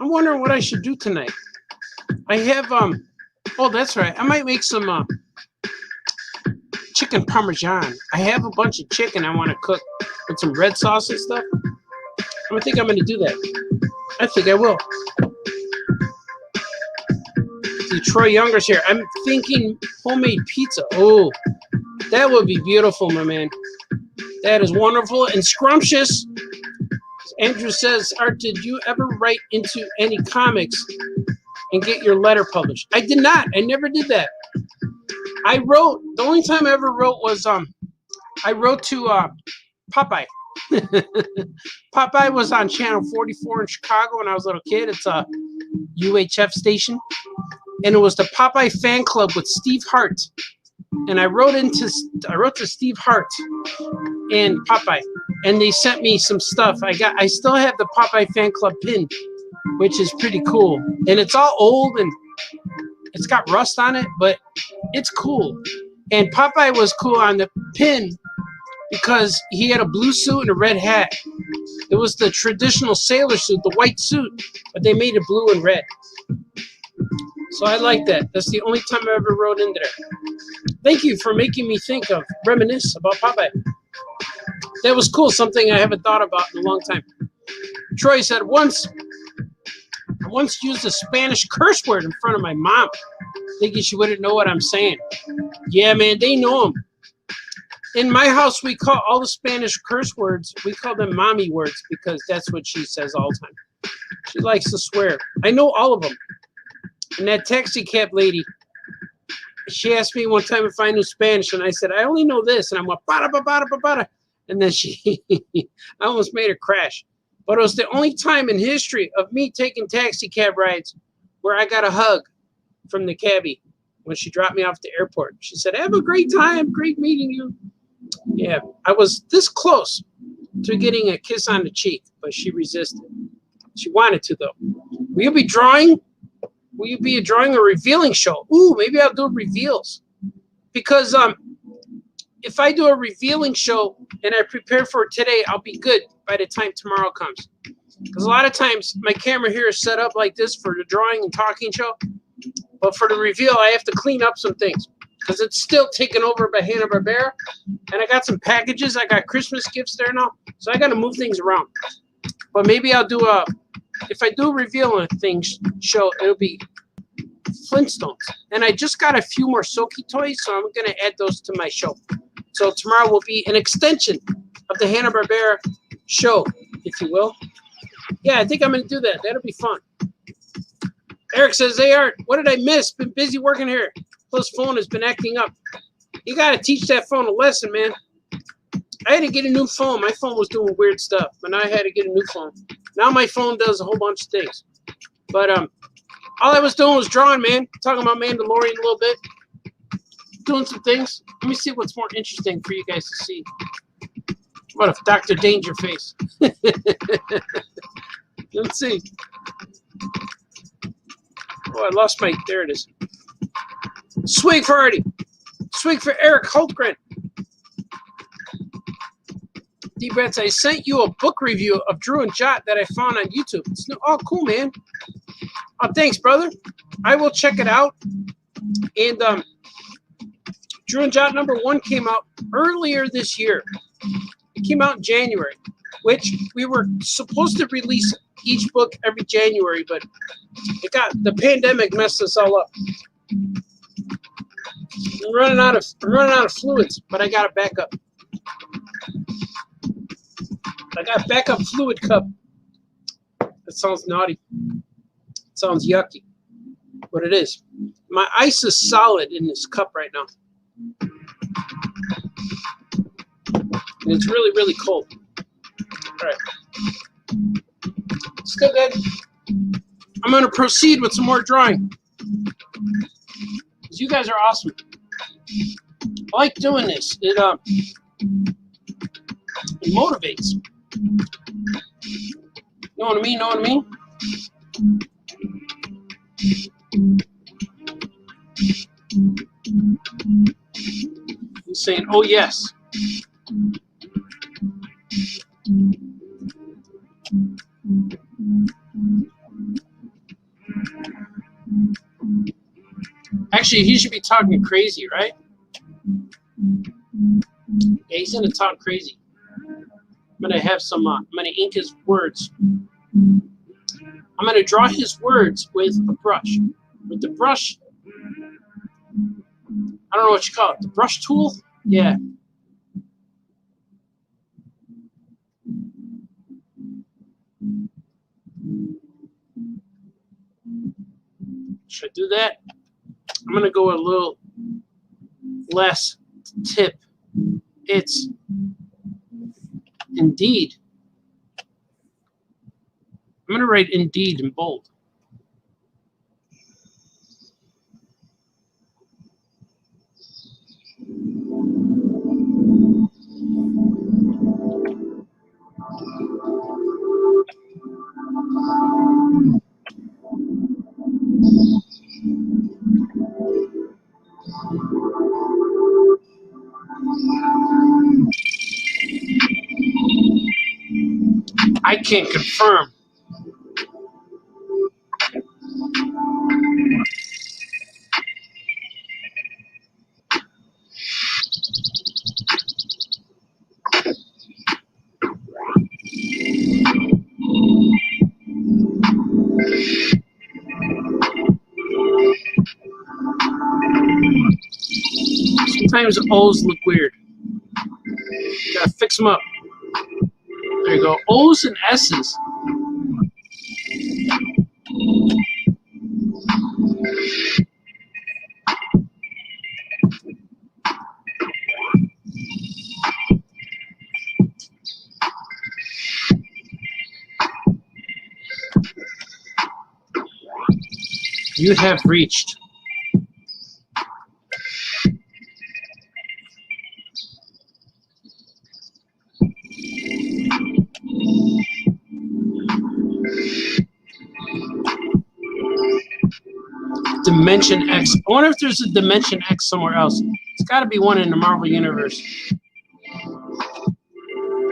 I'm wondering what I should do tonight. I have, oh, that's right. I might make some chicken parmesan. I have a bunch of chicken I want to cook with some red sauce and stuff. I think I'm going to do that. I think I will. Troy Younger's here. I'm thinking homemade pizza. Oh, that would be beautiful, my man. That is wonderful and scrumptious. Andrew says, Art, did you ever write into any comics and get your letter published? I did not. I never did that. I wrote, the only time I ever wrote was, I wrote to Popeye. Popeye was on Channel 44 in Chicago when I was a little kid. It's a UHF station. And it was the Popeye fan club with Steve Hart. And I wrote to Steve Hart and Popeye. And they sent me some stuff. I still have the Popeye fan club pin, which is pretty cool. And it's all old and it's got rust on it, but it's cool. And Popeye was cool on the pin because he had a blue suit and a red hat. It was the traditional sailor suit, the white suit, but they made it blue and red. So I like that. That's the only time I ever wrote in there. Thank you for making me reminisce about Popeye. That was cool, something I haven't thought about in a long time. Troy said, I once used a Spanish curse word in front of my mom, thinking she wouldn't know what I'm saying. Yeah, man, they know them. In my house, we call all the Spanish curse words, we call them mommy words because that's what she says all the time. She likes to swear. I know all of them. And that taxi cab lady, she asked me one time if I knew Spanish, and I said, I only know this. And I'm like, bada, bada, bada, bada. And then she, I almost made her crash. But it was the only time in history of me taking taxi cab rides where I got a hug from the cabbie when she dropped me off at the airport. She said, "Have a great time. Great meeting you." Yeah, I was this close to getting a kiss on the cheek, but she resisted. She wanted to, though. Will you be drawing? Will you be drawing a revealing show? Ooh, maybe I'll do reveals. Because if I do a revealing show and I prepare for it today, I'll be good by the time tomorrow comes. Because a lot of times my camera here is set up like this for the drawing and talking show. But for the reveal, I have to clean up some things. Because it's still taken over by Hanna-Barbera. And I got some packages. I got Christmas gifts there now. So I got to move things around. But maybe I'll do a, if I do a reveal on a thing show, it'll be Flintstones. And I just got a few more Soki toys, so I'm going to add those to my show. So tomorrow will be an extension of the Hanna-Barbera show, if you will. Yeah, I think I'm going to do that. That'll be fun. Eric says, "Hey, Art, what did I miss? Been busy working here. Plus, phone has been acting up." You got to teach that phone a lesson, man. I had to get a new phone. My phone was doing weird stuff, but now I had to get a new phone. Now my phone does a whole bunch of things. But all I was doing was drawing, man. Talking about Mandalorian a little bit. Doing some things. Let me see what's more interesting for you guys to see. What a Dr. Danger face. Let's see. Oh, I lost my, there it is. Swig for Artie. Swig for Eric Hultgren. D-Bets, I sent you a book review of Drew and Jot that I found on YouTube. It's new. Oh, cool, man. Oh, thanks, brother. I will check it out. And Drew and Jot #1 came out earlier this year. It came out in January, which we were supposed to release each book every January, but the pandemic messed us all up. I'm running out of fluids, but I got a backup. I got a backup fluid cup. That sounds naughty. It sounds yucky. But it is. My ice is solid in this cup right now. And it's really, really cold. All right. Still good. I'm going to proceed with some more drawing. You guys are awesome. I like doing this. It motivates. Know what I mean? Know what I mean? He's saying, "Oh yes." Actually, he should be talking crazy, right? Yeah, he's gonna talk crazy. I'm gonna have some. I'm gonna ink his words. I'm gonna draw his words with a brush. With the brush, I don't know what you call it. The brush tool? Yeah. Should I do that? I'm gonna go a little less tip. It's indeed. I'm gonna write indeed in bold. I can't confirm. Sometimes O's look weird. Gotta fix them up. There you go. O's and S's. You have reached Dimension X. I wonder if there's a Dimension X somewhere else. It's got to be one in the Marvel Universe.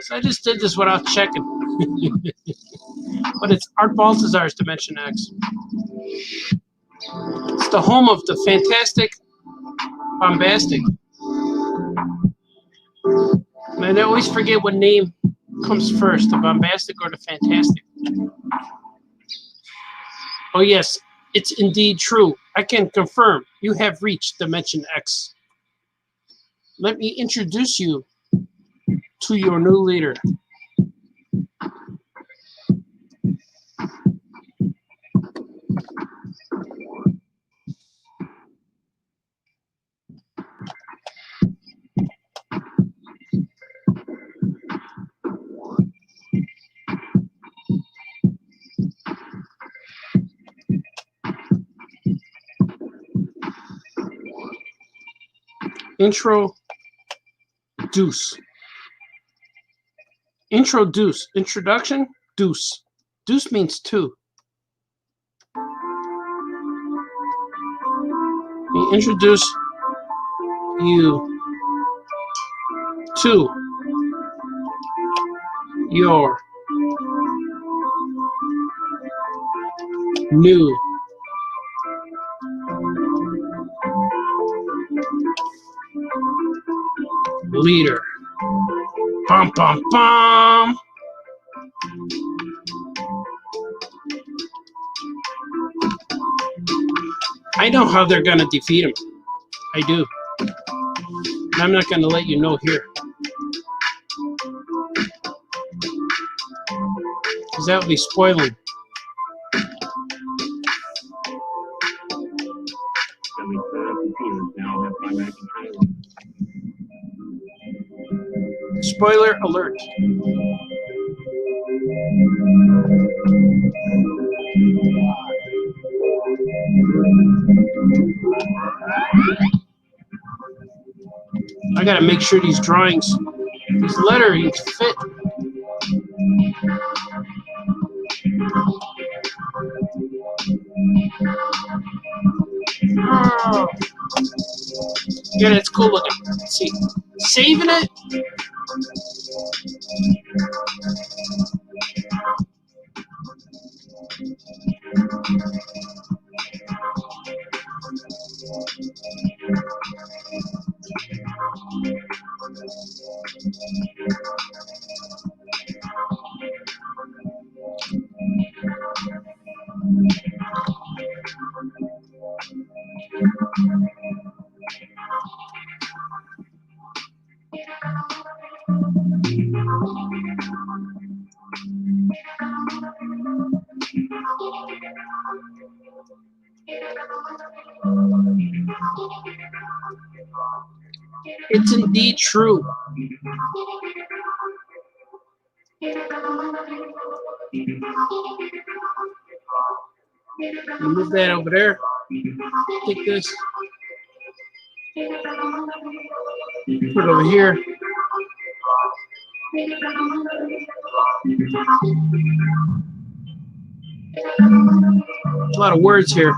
So I just did this without checking. But it's Art Baltazar's Dimension X. It's the home of the Fantastic Bombastic. And I always forget what name comes first, the Bombastic or the Fantastic. Oh yes, it's indeed true. I can confirm you have reached Dimension X. Let me introduce you to your new leader. Introduce. Introduce. Introduction. Deuce. Deuce means two. We introduce you to your new leader. Bum, bum, bum. I know how they're going to defeat him. I do. And I'm not going to let you know here. Because that would be spoiling. Spoiler alert. I gotta make sure these drawings, these letterings fit. Oh. Yeah, that's cool looking. Let's see. Saving it. It's indeed true. Move that over there. Take this. Put it over here. A lot of words here.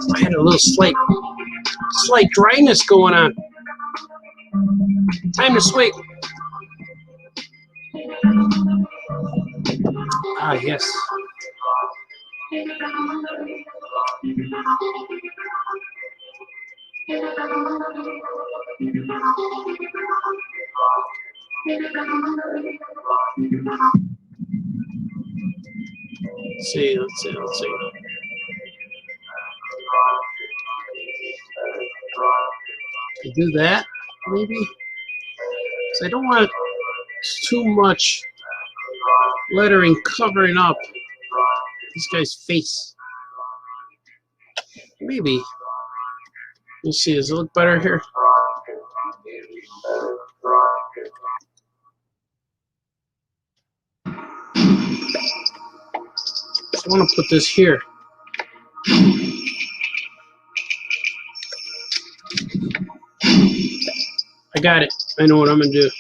I had a little slight dryness going on. Time to swing. Ah, yes. Let's see. Do that. maybe. Because I don't want too much lettering covering up this guy's face. Maybe. Let's see, does it look better here? I want to put this here. I got it. I know what I'm going to do.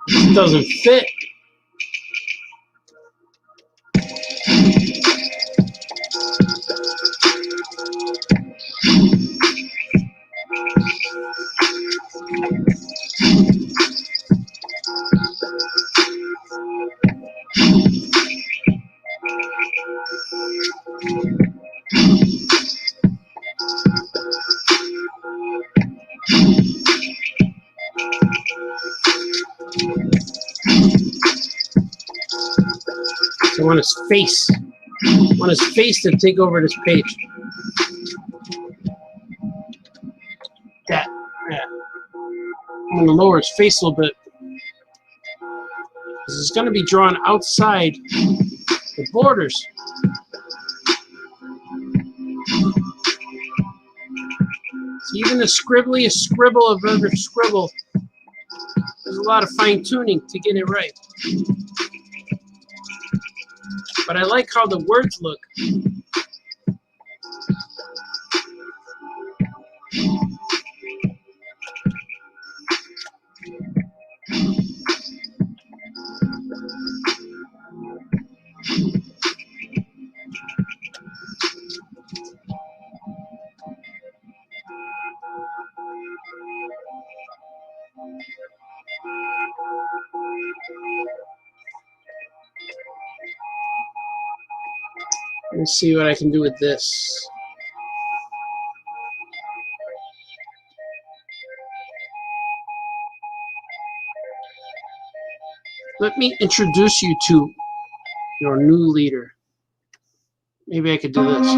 It doesn't fit. So I want his face. I want his face to take over this page. That. Yeah. I'm going to lower his face a little bit. This is going to be drawn outside the borders. So even the scribbliest scribble of every scribble, there's a lot of fine tuning to get it right. But I like how the words look. Let's see what I can do with this. Let me introduce you to your new leader. Maybe I could do this.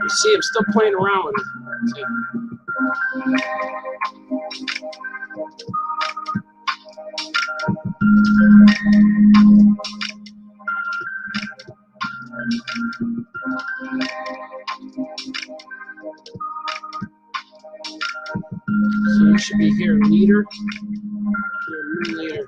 You see, I'm still playing around with it. See? So you should be here, leader. Your new leader.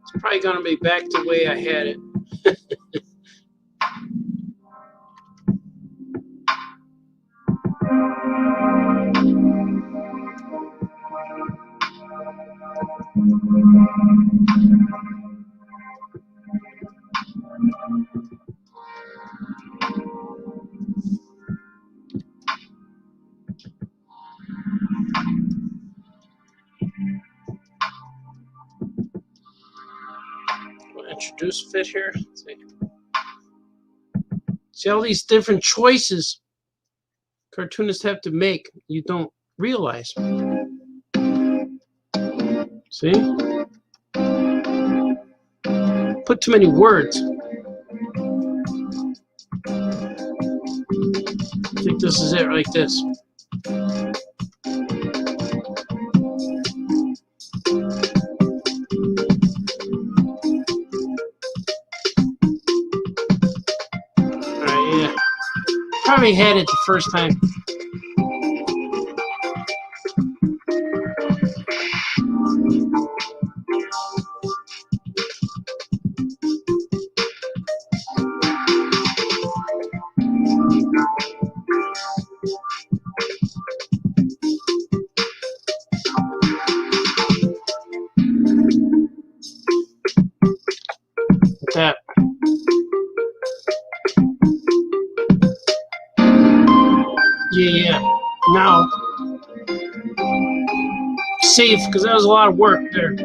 It's probably going to be back the way I had it. Introduce fit here. See all these different choices cartoonists have to make you don't realize. So See? Put too many words. I think this is it, like this. Alright, yeah. Probably had it the first time. Like that. Yeah. Now, save, because that was a lot of work there.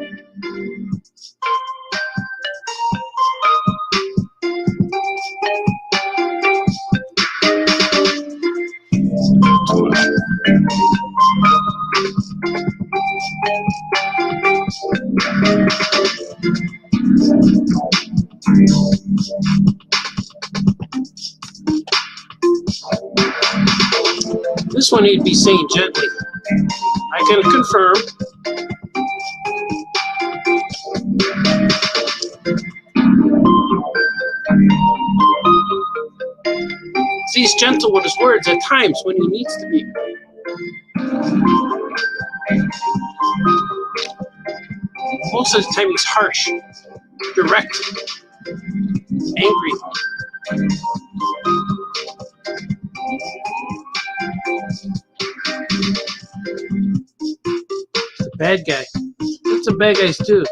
This one need to be saying gently. I can confirm. He's gentle with his words at times when he needs to be. Most of the time he's harsh, direct, angry. The bad guy. What's the bad guys do?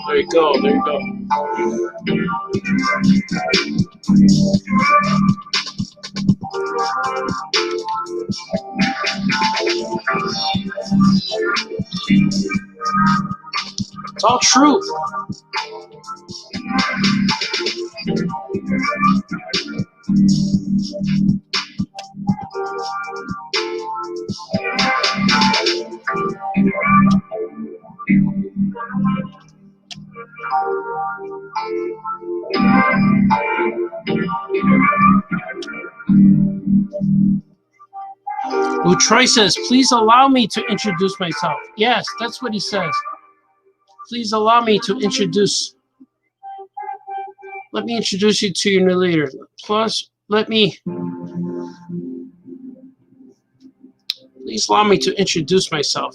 There you go, there you go. It's all true. Well, Troy says, please allow me to introduce myself. Yes, that's what he says. Please allow me to introduce. Let me introduce you to your new leader. Plus, please allow me to introduce myself.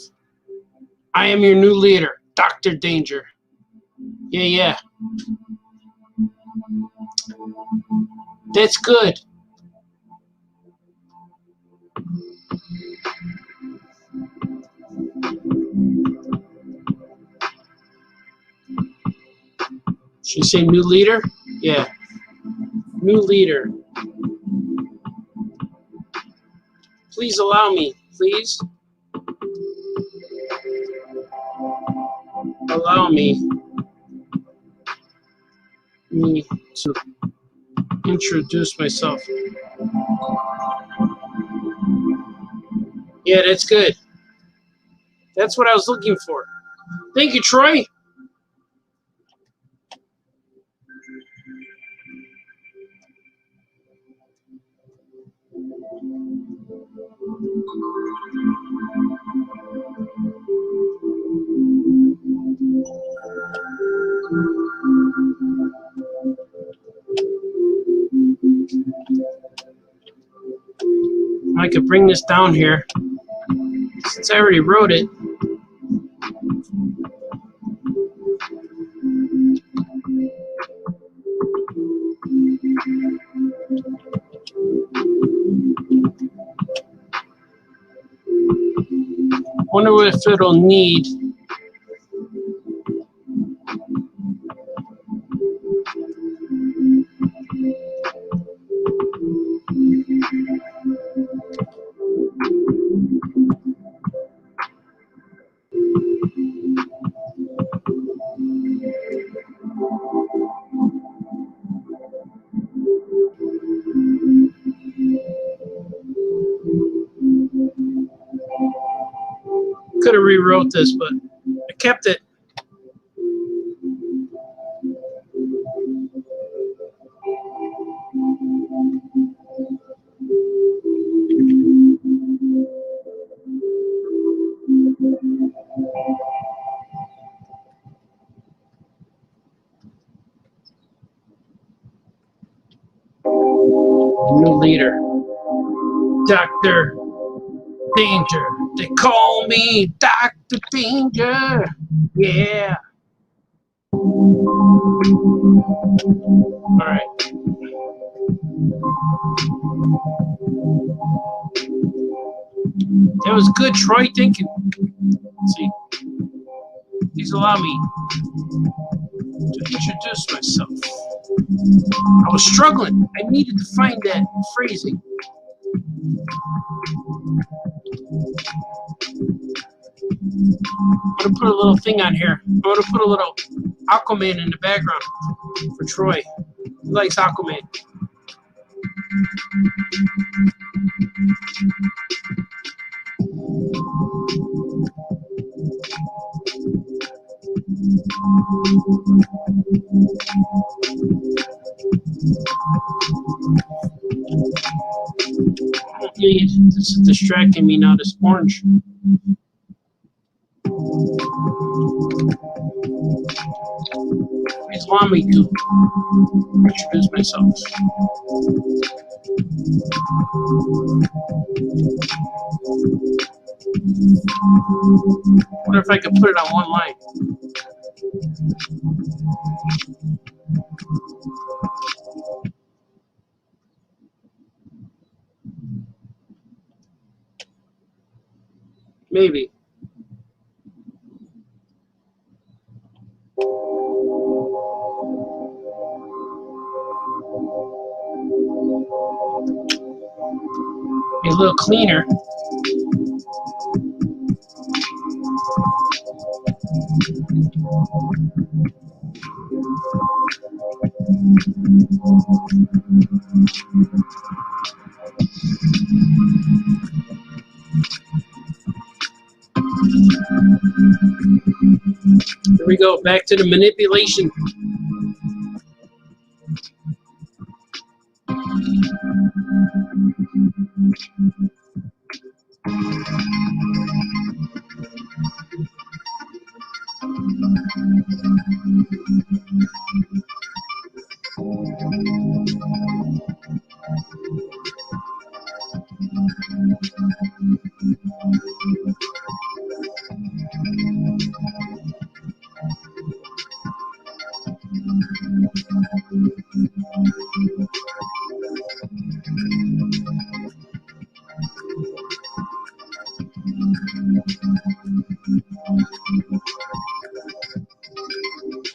I am your new leader, Dr. Danger. Yeah. That's good. Should you say new leader? Yeah. New leader. Please allow me. Please allow me to introduce myself. Yeah, that's good. That's what I was looking for. Thank you, Troy. I could bring this down here since I already wrote it. Wonder if it'll need. could have rewrote this, but I kept it. New leader, Dr. Danger. They call me Dr. Danger. Yeah. All right. That was good, Troy. Thank you. Let's see. Please allow me to introduce myself. I was struggling. I needed to find that phrasing. I'm going to put a little thing on here. I'm going to put a little Aquaman in the background for Troy. He likes Aquaman. This is distracting me now, this orange. Please allow me to introduce myself. I wonder if I could put it on one line. Maybe. Be a little cleaner. Here we go, back to the manipulation.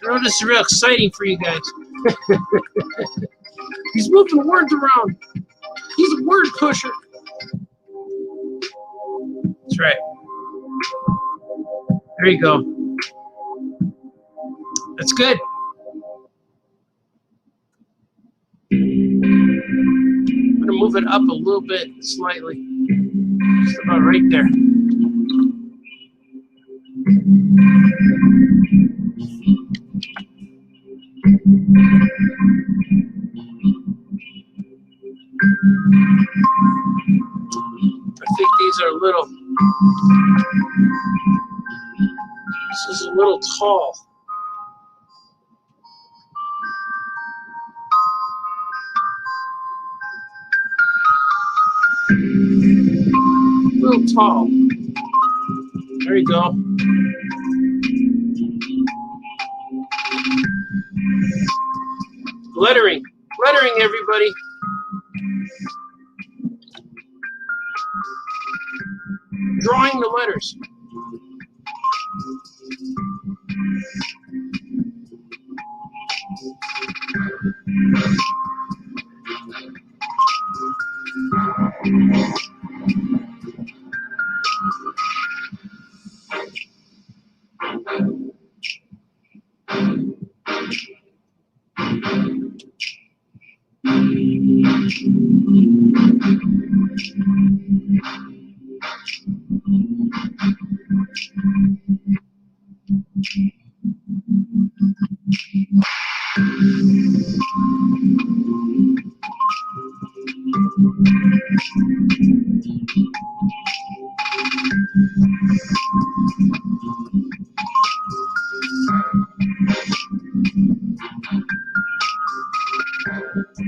I know this is real exciting for you guys. He's moving words around. He's a word pusher. That's right. There you go. That's good. I'm going to move it up a little bit, slightly. Just about right there. I think these are a little, this is a little tall. A little tall. There you go. Lettering. Lettering, everybody. Drawing the letters.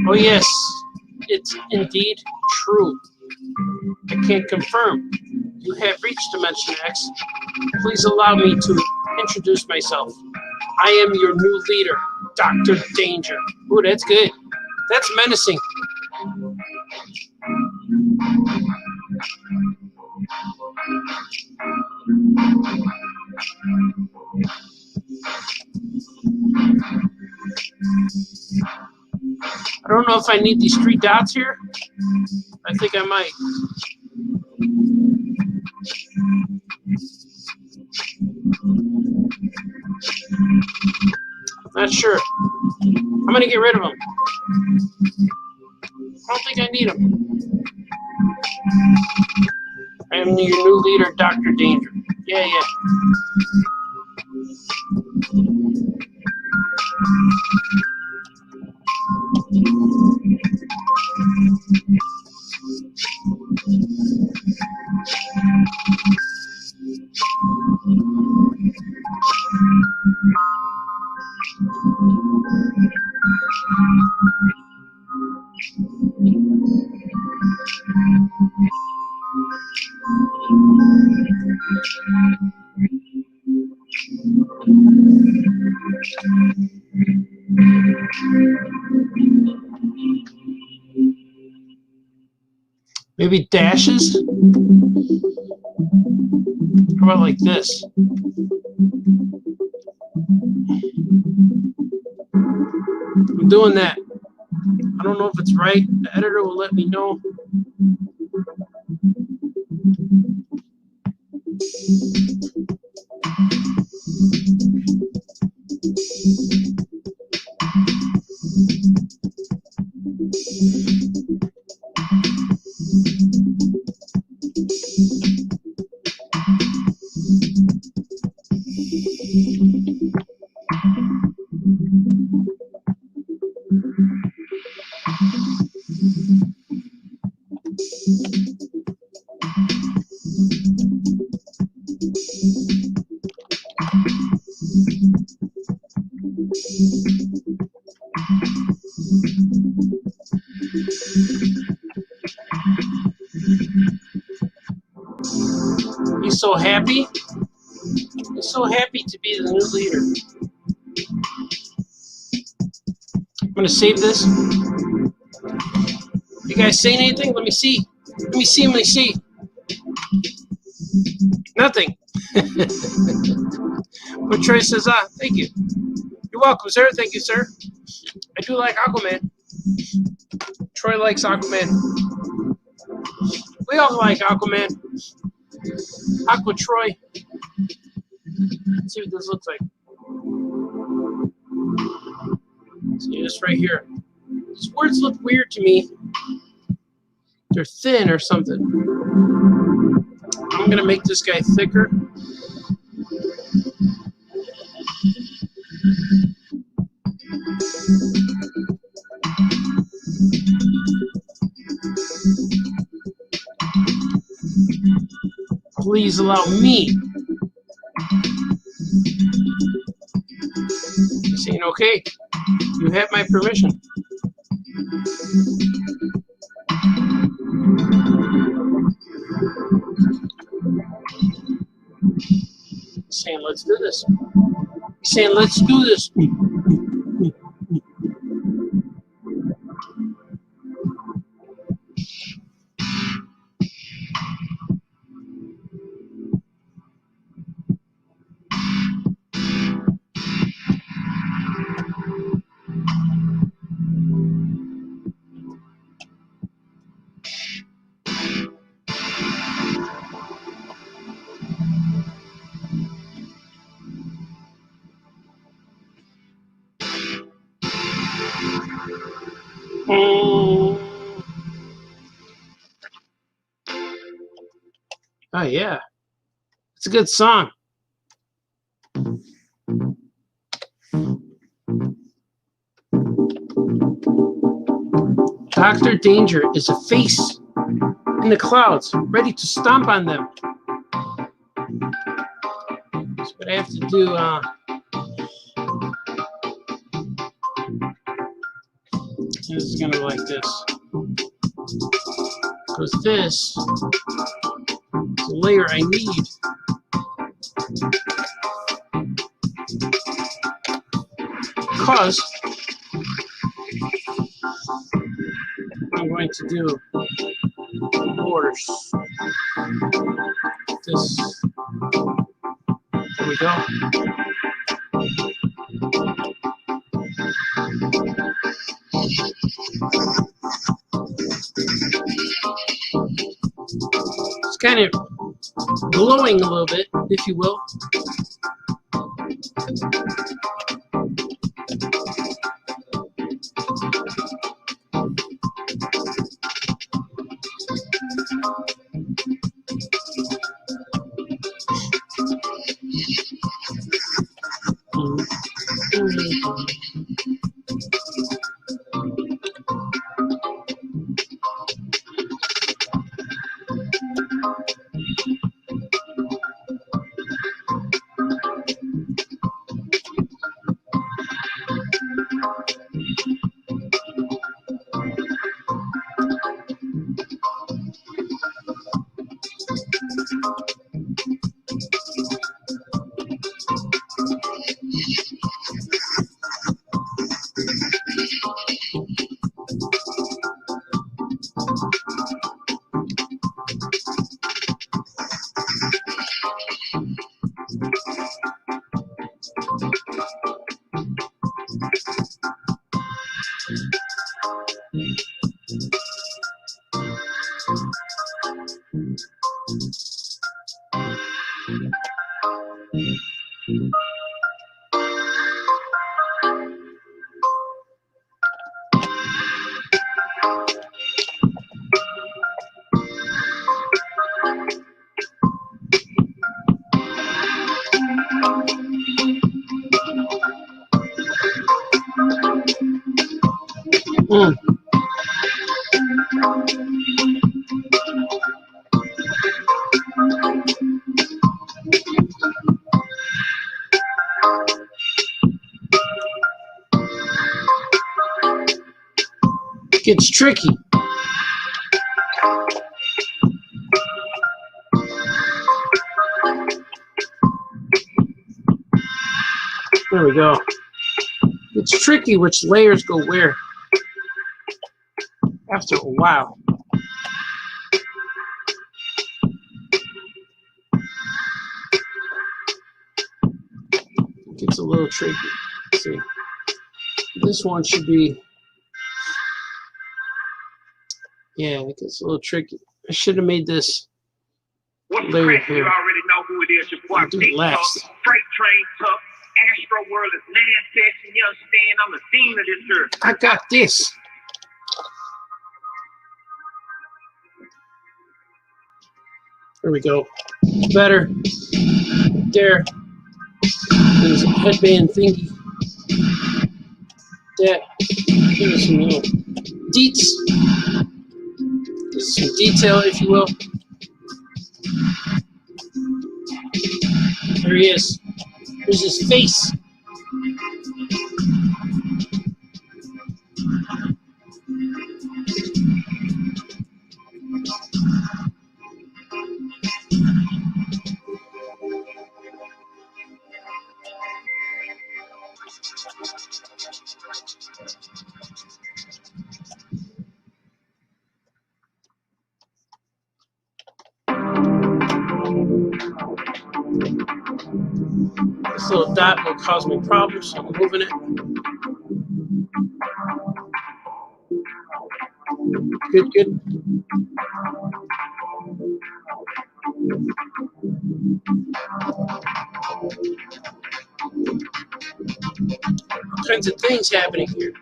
Oh yes, it's indeed true. I can confirm you have reached Dimension X. Please allow me to introduce myself. I am your new leader, Dr. Danger. Ooh, that's good. That's menacing. I don't know if I need these 3 dots here. I think I might. Not sure. I'm gonna get rid of them. I don't think I need them. I am your new leader, Dr. Danger. Yeah. Maybe dashes? How about like this? I'm doing that. I don't know if it's right. The editor will let me know. He's so happy. He's so happy to be the new leader. I'm gonna save this. You guys saying anything? Let me see. Let me see. Nothing. But Troy says, thank you. You're welcome, sir. Thank you, sir. I do like Aquaman. Troy likes Aquaman. We all like Aquaman. Aqua Troy. Let's see what this looks like. See this right here. These words look weird to me. They're thin or something. I'm gonna make this guy thicker. Please allow me. He's saying, okay, you have my permission. He's saying, let's do this. He's saying, let's do this. Oh, yeah. It's a good song. Dr. Danger is a face in the clouds, ready to stomp on them. That's what I have to do. This is gonna go like this. Because this is the layer I need. Because I'm going to do borders. This. There we go. It's kind of glowing a little bit, if you will. Gets tricky. There we go. It's tricky which layers go where after a while. It gets a little tricky. Let's see. This one should be, yeah, it gets a little tricky. I should have made this layer here. You already know who it is. Your boy Do it last. Freight train tough. Astro World is manifesting. You understand? I'm the dean of this earth. I got this. There we go. Better. There. There's a headband thingy. That. Here's some little deets. There's some detail, if you will. There he is. Here's his face. This little dot will cause me problems, so I'm moving it. Good, good. All kinds of things happening here.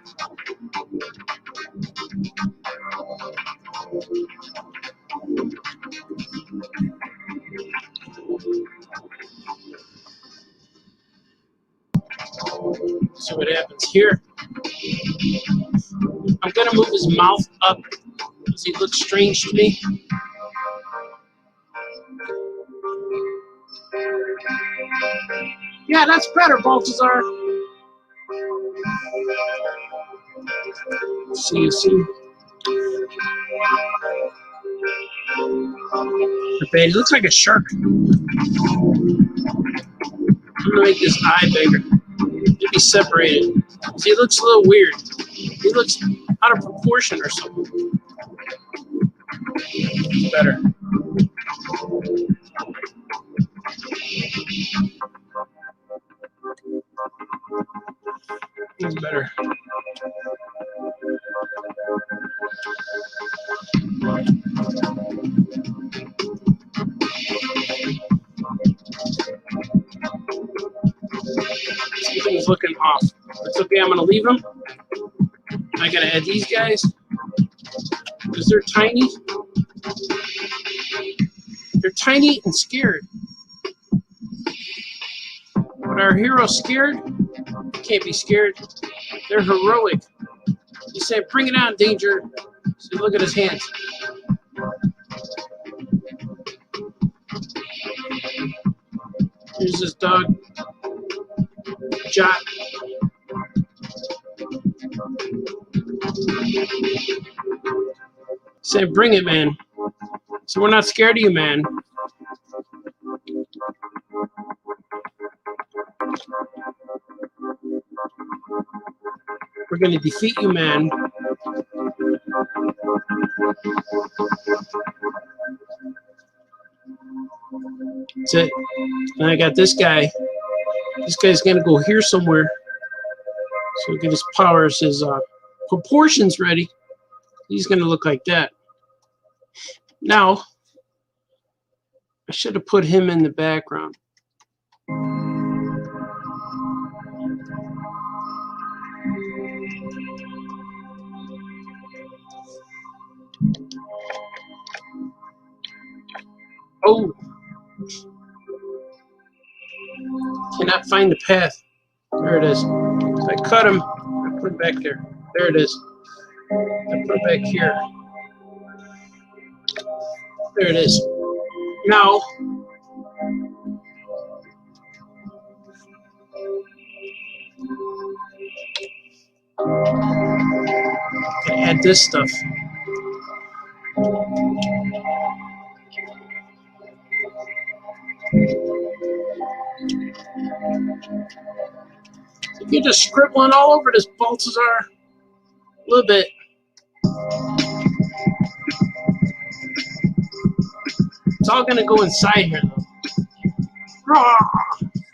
See what happens here. I'm gonna move his mouth up because he looks strange to me. Yeah, that's better, Baltazar. See. Okay, it looks like a shark. I'm gonna make this eye bigger. Maybe separated. See, it looks a little weird. It looks out of proportion or something. It's better. It's better. Something's looking off. It's okay, I'm gonna leave them. I gotta add these guys. Because they're tiny. They're tiny and scared. But our hero's scared? They can't be scared. They're heroic. He said, bring it on, danger. So look at his hands. Here's this dog. Jot. Said, bring it, man. So we're not scared of you, man. We're going to defeat you, man. That's it. And I got this guy. This guy's going to go here somewhere. So we'll get his powers, his proportions ready. He's going to look like that. Now, I should have put him in the background. Oh. Cannot find the path. There it is. If I cut him, I put it back there. There it is. I put it back here. There it is. Now, I can add this stuff. If you're just scribbling all over this Balthazar, a little bit. It's all going to go inside here, though.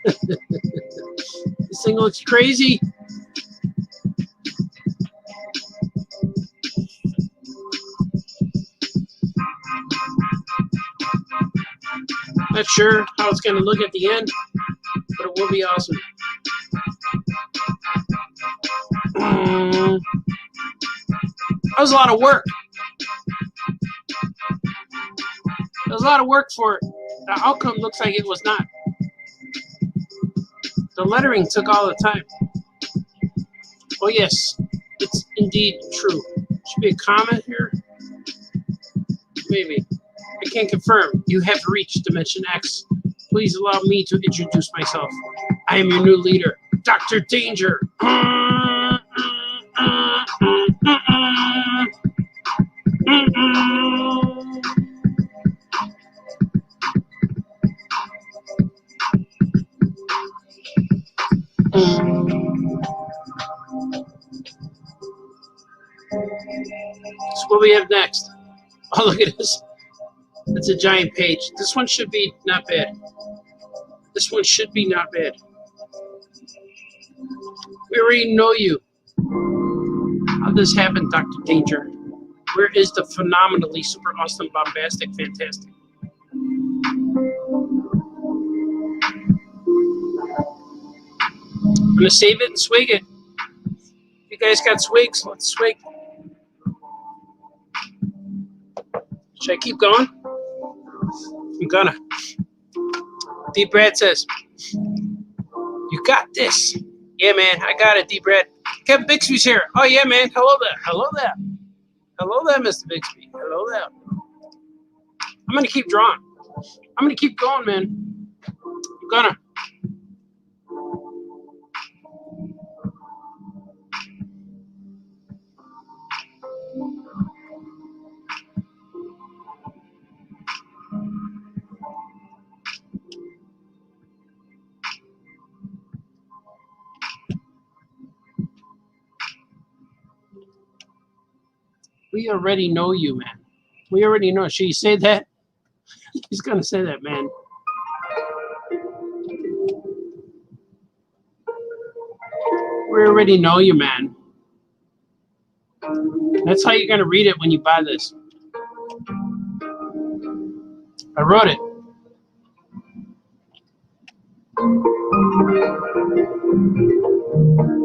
This thing looks crazy. Not sure how it's going to look at the end, but it will be awesome. That was a lot of work. There was a lot of work for it. The outcome looks like it was not. The lettering took all the time. Oh yes, it's indeed true. Should be a comment here. Maybe. I can't confirm. You have reached Dimension X. Please allow me to introduce myself. I am your new leader, Dr. Danger. So what we have next? Oh, look at this. It's a giant page. This one should be not bad. This one should be not bad. We already know you. How did this happen, Dr. Danger? Where is the phenomenally super awesome, bombastic, fantastic? I'm going to save it and swig it. You guys got swigs? Let's swig. Should I keep going? I'm gonna. Deep Brad says, you got this. Yeah, man, I got it, Deep Brad. Kevin Bixby's here. Oh, yeah, man. Hello there. Hello there. Hello there, Mr. Bixby. Hello there. I'm going to keep drawing. I'm going to keep going, man. I'm gonna. We already know you, man. We already know. Should you say that? He's gonna say that, man. We already know you, man. That's how you're gonna read it when you buy this. I wrote it.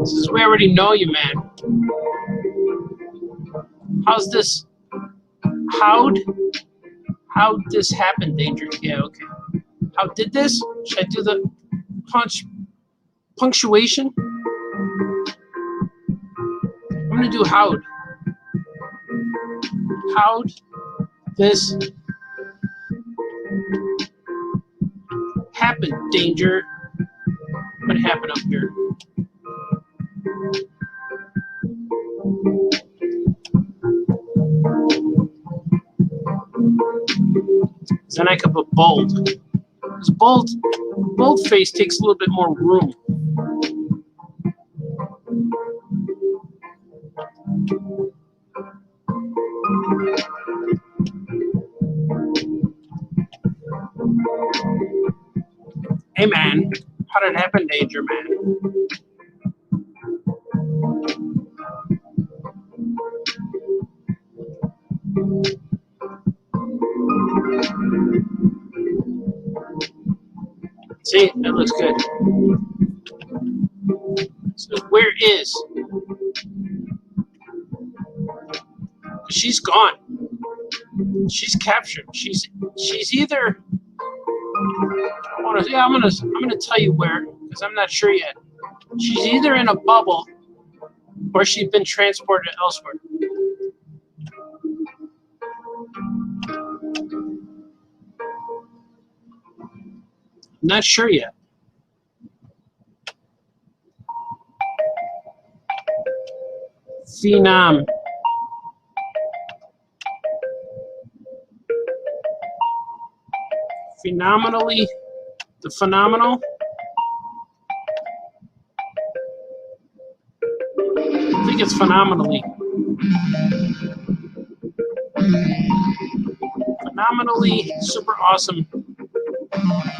This is we already know you, man. How's this? How'd this happen, Danger? Yeah, okay. How did this? Should I do the punctuation? I'm gonna do how'd. How'd this happen, Danger? What happened up here? Then I could put bold. Because bold face takes a little bit more room. Hey man, how did it happen, Danger Man? See, that looks good. So where is? She's gone. She's captured. She's either. I'm gonna tell you where, because I'm not sure yet. She's either in a bubble or she's been transported elsewhere. I'm not sure yet. Phenom. Phenomenally. The phenomenal. I think it's phenomenally. Phenomenally super awesome.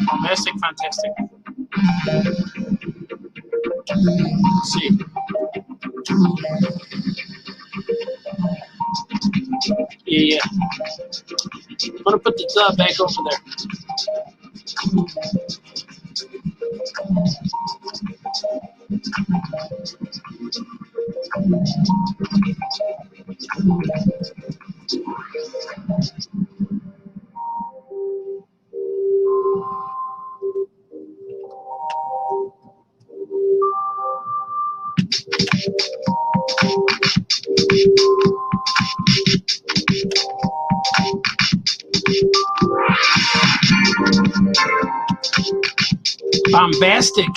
Fantastic, fantastic. Let's see. Yeah. I'm gonna put the dub back over there. Bombastic.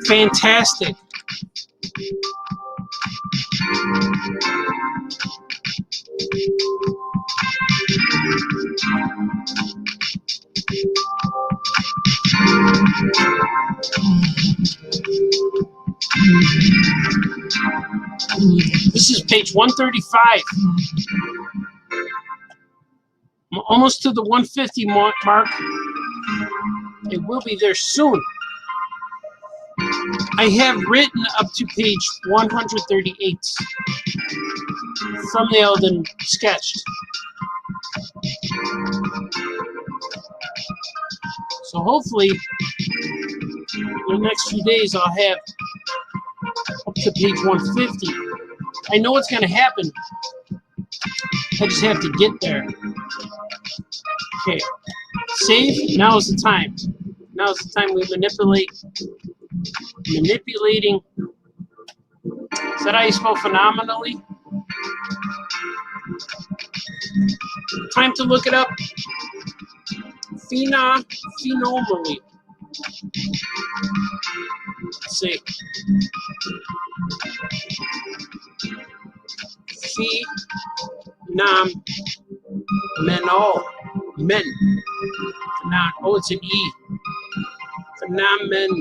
Fantastic. This is page 135. I'm almost to the 150 mark. It will be there soon. I have written up to page 138. Thumbnailed and sketched. So hopefully, in the next few days, I'll have up to page 150. I know what's going to happen. I just have to get there. Okay. Save. Now is the time. Now is the time we manipulating. Is that how you spell phenomenally? Time to look it up. Phenomenally. Let's see. Phenomenal. Men. Oh, it's an E. Phenomen.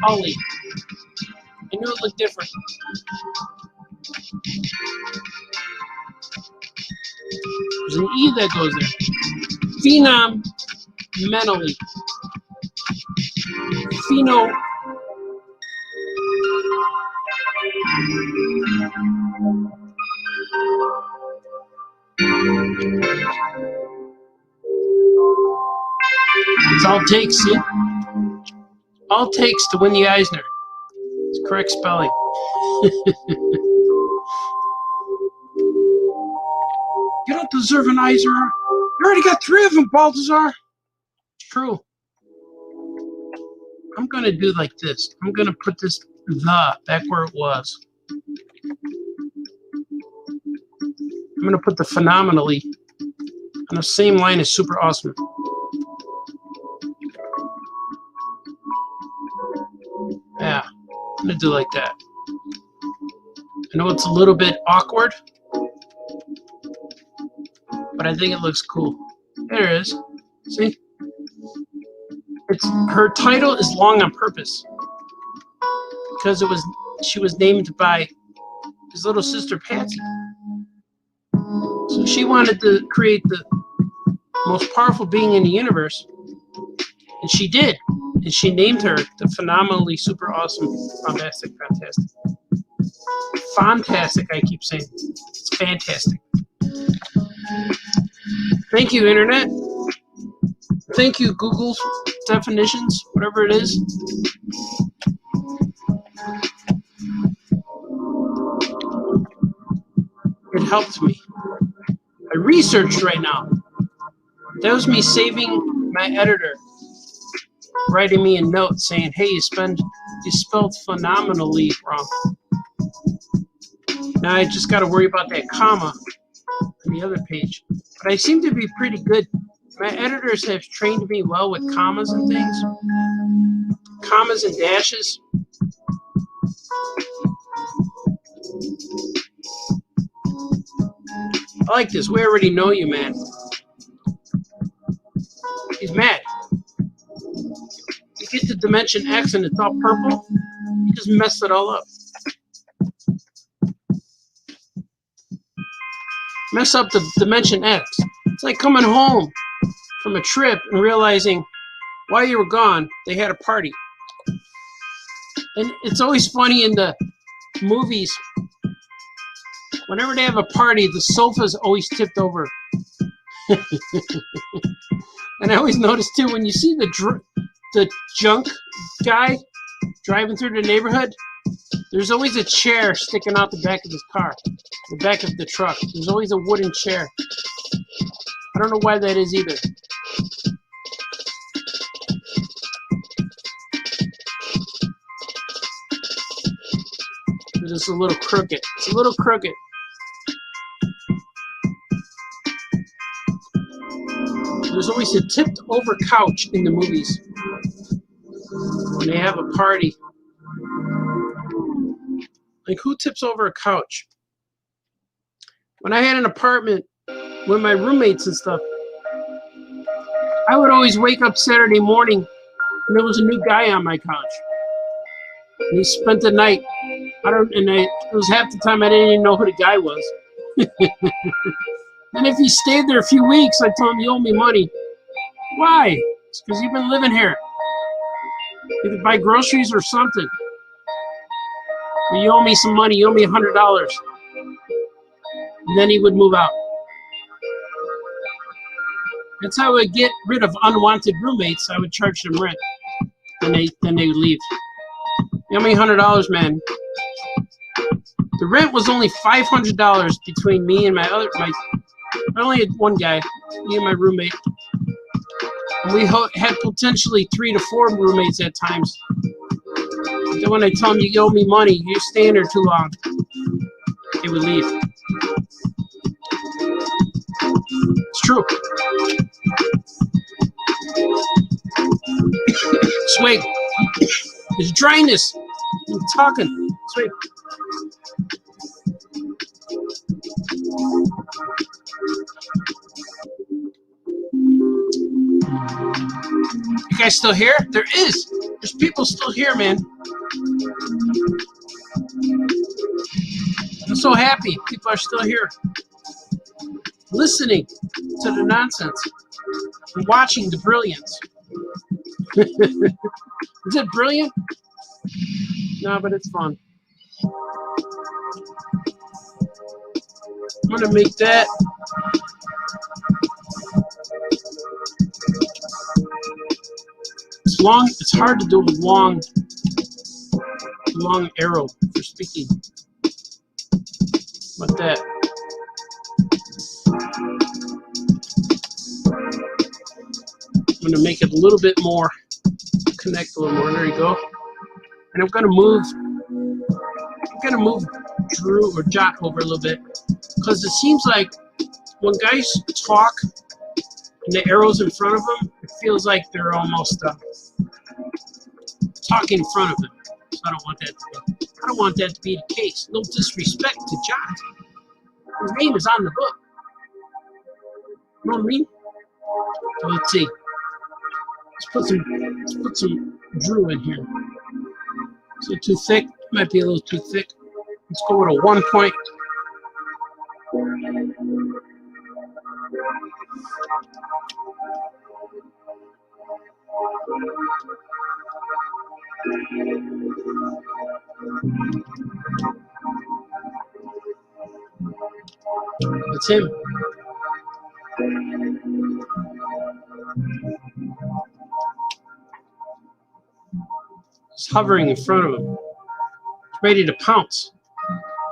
Ollie. I knew it looked different. There's an E that goes there. Phenomenally. Pheno. It's all it takes, see? All it takes to win the Eisner. It's correct spelling. You don't deserve an Eisner. You already got 3 of them, Balthazar. It's true. I'm going to do like this. I'm going to put this the back where it was. I'm going to put the phenomenally on the same line as super awesome. Yeah, I'm going to do like that. I know it's a little bit awkward, but I think it looks cool. There it is. See? Her title is long on purpose because she was named by his little sister Patsy. So she wanted to create the most powerful being in the universe, and she did. And she named her the phenomenally super awesome, fantastic. Fantastic, I keep saying. It's fantastic. Thank you, Internet. Thank you, Google definitions, whatever it is. It helped me. I researched right now. That was me saving my editor, writing me a note saying, hey, you spelled phenomenally wrong. Now I just got to worry about that comma on the other page. But I seem to be pretty good. My editors have trained me well with commas and things. Commas and dashes. I like this. We already know you, man. He's mad. You get to Dimension X and it's all purple. You just messed it all up. Mess up the Dimension X. It's like coming home from a trip and realizing while you were gone, they had a party. And it's always funny in the movies, whenever they have a party, the sofa's always tipped over. And I always notice too, when you see the junk guy driving through the neighborhood, there's always a chair sticking out the back of his car, the back of the truck. There's always a wooden chair. I don't know why that is either. It's just a little crooked. It's a little crooked. There's always a tipped over couch in the movies when they have a party. Like, who tips over a couch? When I had an apartment with my roommates and stuff, I would always wake up Saturday morning and there was a new guy on my couch. And he spent the night. It was half the time I didn't even know who the guy was. And if he stayed there a few weeks, I told him, you owe me money. Why? It's because you've been living here. Either buy groceries or something. You owe me some money. You owe me $100. And then he would move out. That's how I would get rid of unwanted roommates. I would charge them rent. Then they would leave. You owe me $100, man. The rent was only $500 between me and I only had one guy, me and my roommate. And we had potentially 3 to 4 roommates at times. Then when I tell them, you owe me money, you're staying there too long, they would leave. It's true. Swig. There's dryness. I'm talking. Swig. You guys still here? There's people still here, man. I'm so happy people are still here, listening to the nonsense and watching the brilliance. Is it brilliant? No, but it's fun. I'm gonna make that. It's long. It's hard to do a long arrow for speaking. Like that. I'm gonna make it a little bit more, connect a little more. There you go. And I'm gonna move Drew or Jot over a little bit, because it seems like when guys talk and the arrows in front of them, it feels like they're almost talking in front of them. So I don't want that to be the case. No disrespect to Jot. His name is on the book. You know what I mean? So let's see. Let's put some Drew in here. Is it too thick? Might be a little too thick. Let's go with a 1 point. That's him. He's hovering in front of him. He's ready to pounce.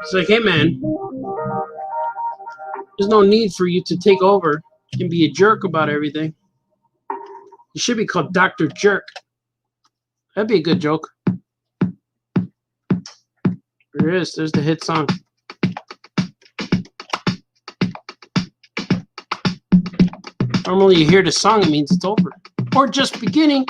He's like, hey man, there's no need for you to take over and be a jerk about everything. You should be called Dr. Jerk. That'd be a good joke. There it is. There's the hit song. Normally you hear the song, it means it's over. Or just beginning.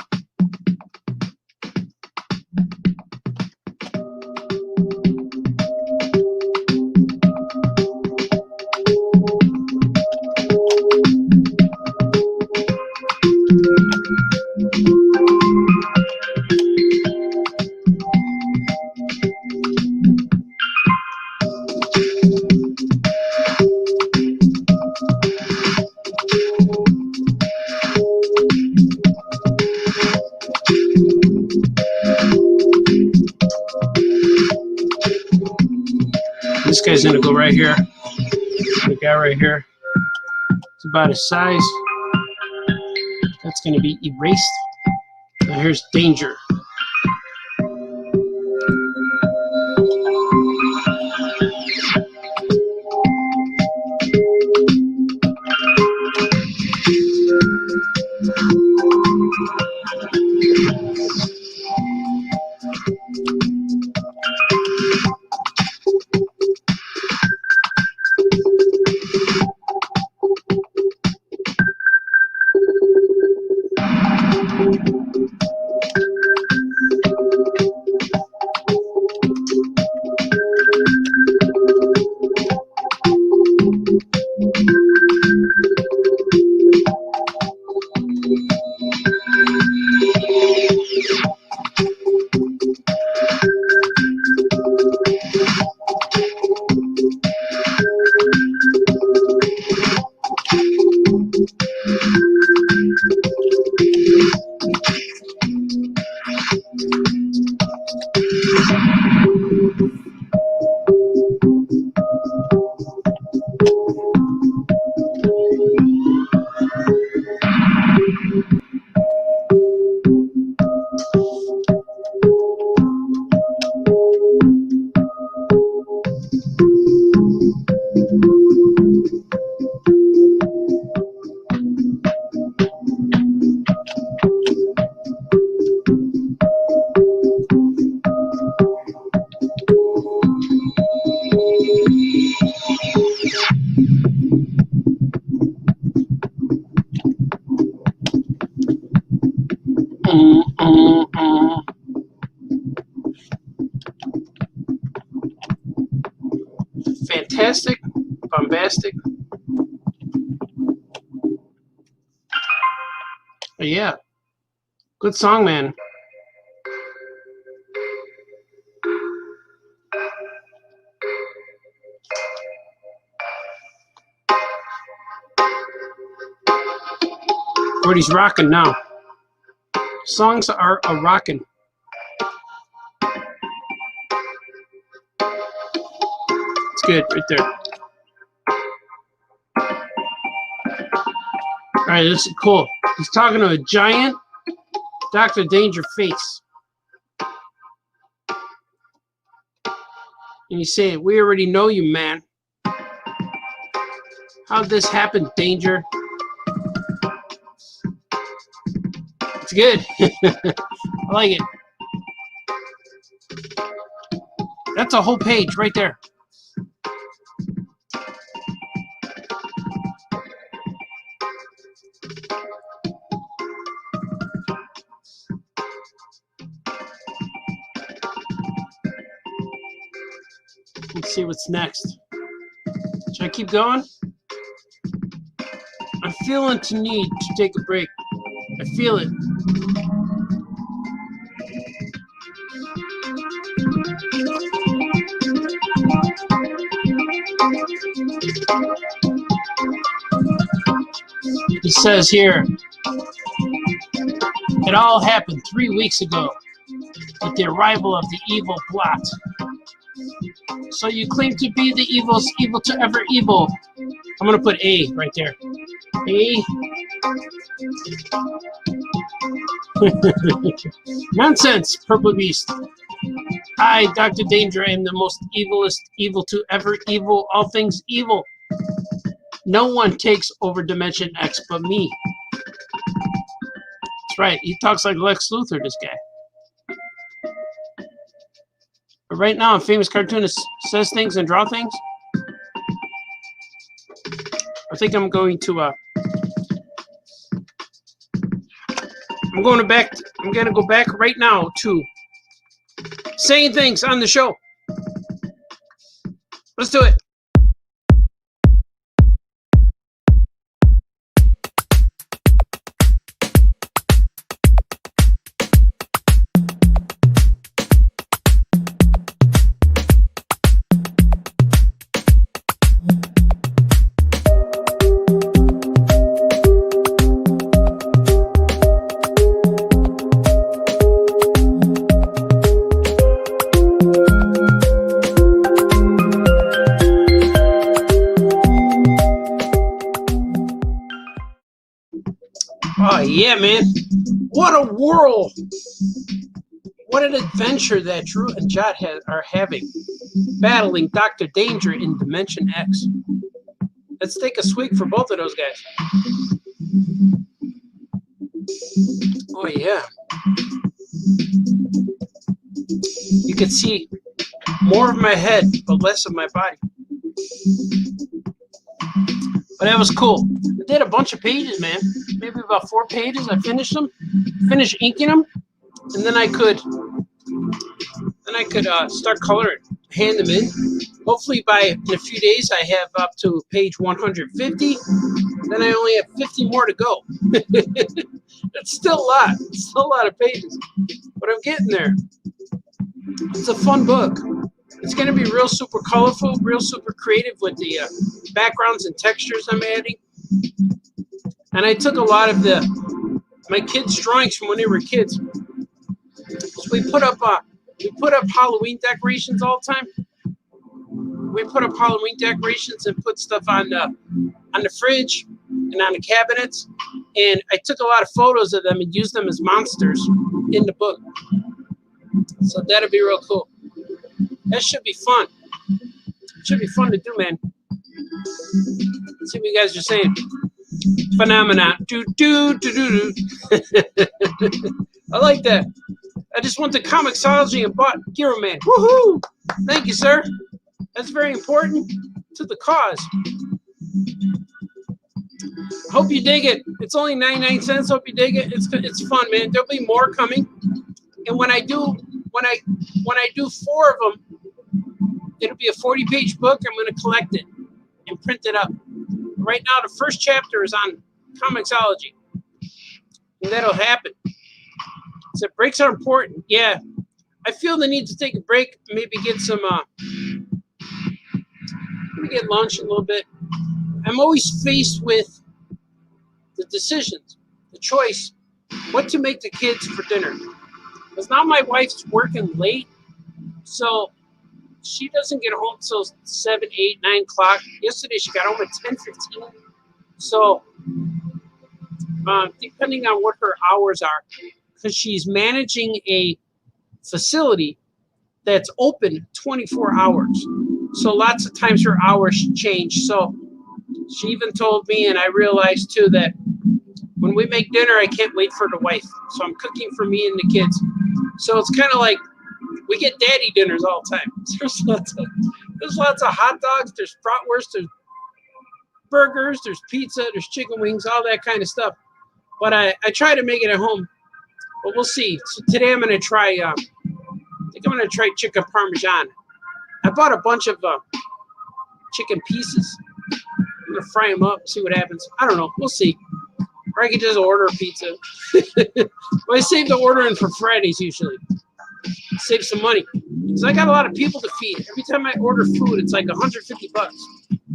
This guy's gonna go right here. The guy right here. It's about his size. That's gonna be erased. Now here's danger. Fantastic, bombastic. But yeah, good song, man. Or he's rocking now. Songs are a rocking. It's good right there. All right, this is cool. He's talking to a giant Dr. Danger face. And he's saying, we already know you, man. How'd this happen, Danger? It's good. I like it. That's a whole page right there. Let's see what's next. Should I keep going? I'm feeling the need to take a break. I feel it. He says here, it all happened 3 weeks ago with the arrival of the evil plot. So you claim to be the evil's evil to ever evil. I'm going to put A right there. A. Nonsense, Purple Beast. I, Dr. Danger, am the most evilest evil to ever evil, all things evil. No one takes over Dimension X but me. That's right, he talks like Lex Luthor, this guy. But right now, a famous cartoonist says things and draw things. I think I'm going to, I'm going to go back right now to saying things on the show. Let's do it. Oh, yeah, man. What a world. What an adventure that Drew and Jot are having, battling Dr. Danger in Dimension X. Let's take a swig for both of those guys. Oh, yeah. You can see more of my head, but less of my body. But that was cool. I did a bunch of pages, man. Maybe about 4 pages. I finished them, finished inking them, and then I could start coloring, hand them in. Hopefully in a few days I have up to page 150. Then I only have 50 more to go. It's still a lot. It's still a lot of pages, but I'm getting there. It's a fun book. It's going to be real super colorful, real super creative with the backgrounds and textures I'm adding. And I took a lot of my kids' drawings from when they were kids. So we put up Halloween decorations all the time. We put up Halloween decorations and put stuff on the fridge and on the cabinets. And I took a lot of photos of them and used them as monsters in the book. So that'll be real cool. That should be fun. It should be fun to do, man. Let's see what you guys are saying. Phenomena. Do. I like that. I just went to Comixology and bought Hero Man. Woohoo! Thank you, sir. That's very important to the cause. Hope you dig it. It's only 99 cents. Hope you dig it. It's fun, man. There'll be more coming. And when I do 4 of them, it'll be a 40-page book. I'm going to collect it and print it up. Right now, the first chapter is on Comixology, and that'll happen. So breaks are important. Yeah, I feel the need to take a break. Maybe get some. Maybe get lunch a little bit. I'm always faced with the decisions, the choice what to make the kids for dinner. Because now my wife's working late, so she doesn't get home till 7, 8, 9 o'clock. Yesterday she got home at 10:15. So depending on what her hours are, because she's managing a facility that's open 24 hours. So lots of times her hours change. So she even told me, and I realized too, that when we make dinner, I can't wait for the wife. So I'm cooking for me and the kids. So it's kind of like we get daddy dinners all the time. There's lots of hot dogs, there's bratwurst, there's burgers, there's pizza, there's chicken wings, all that kind of stuff. But I try to make it at home. But we'll see. So today I'm going to try, I think I'm going to try chicken parmesan. I bought a bunch of chicken pieces. I'm going to fry them up, see what happens. I don't know. We'll see. Or I could just order a pizza. But I save the ordering for Fridays usually. Save some money. Because I got a lot of people to feed. Every time I order food, it's like $150.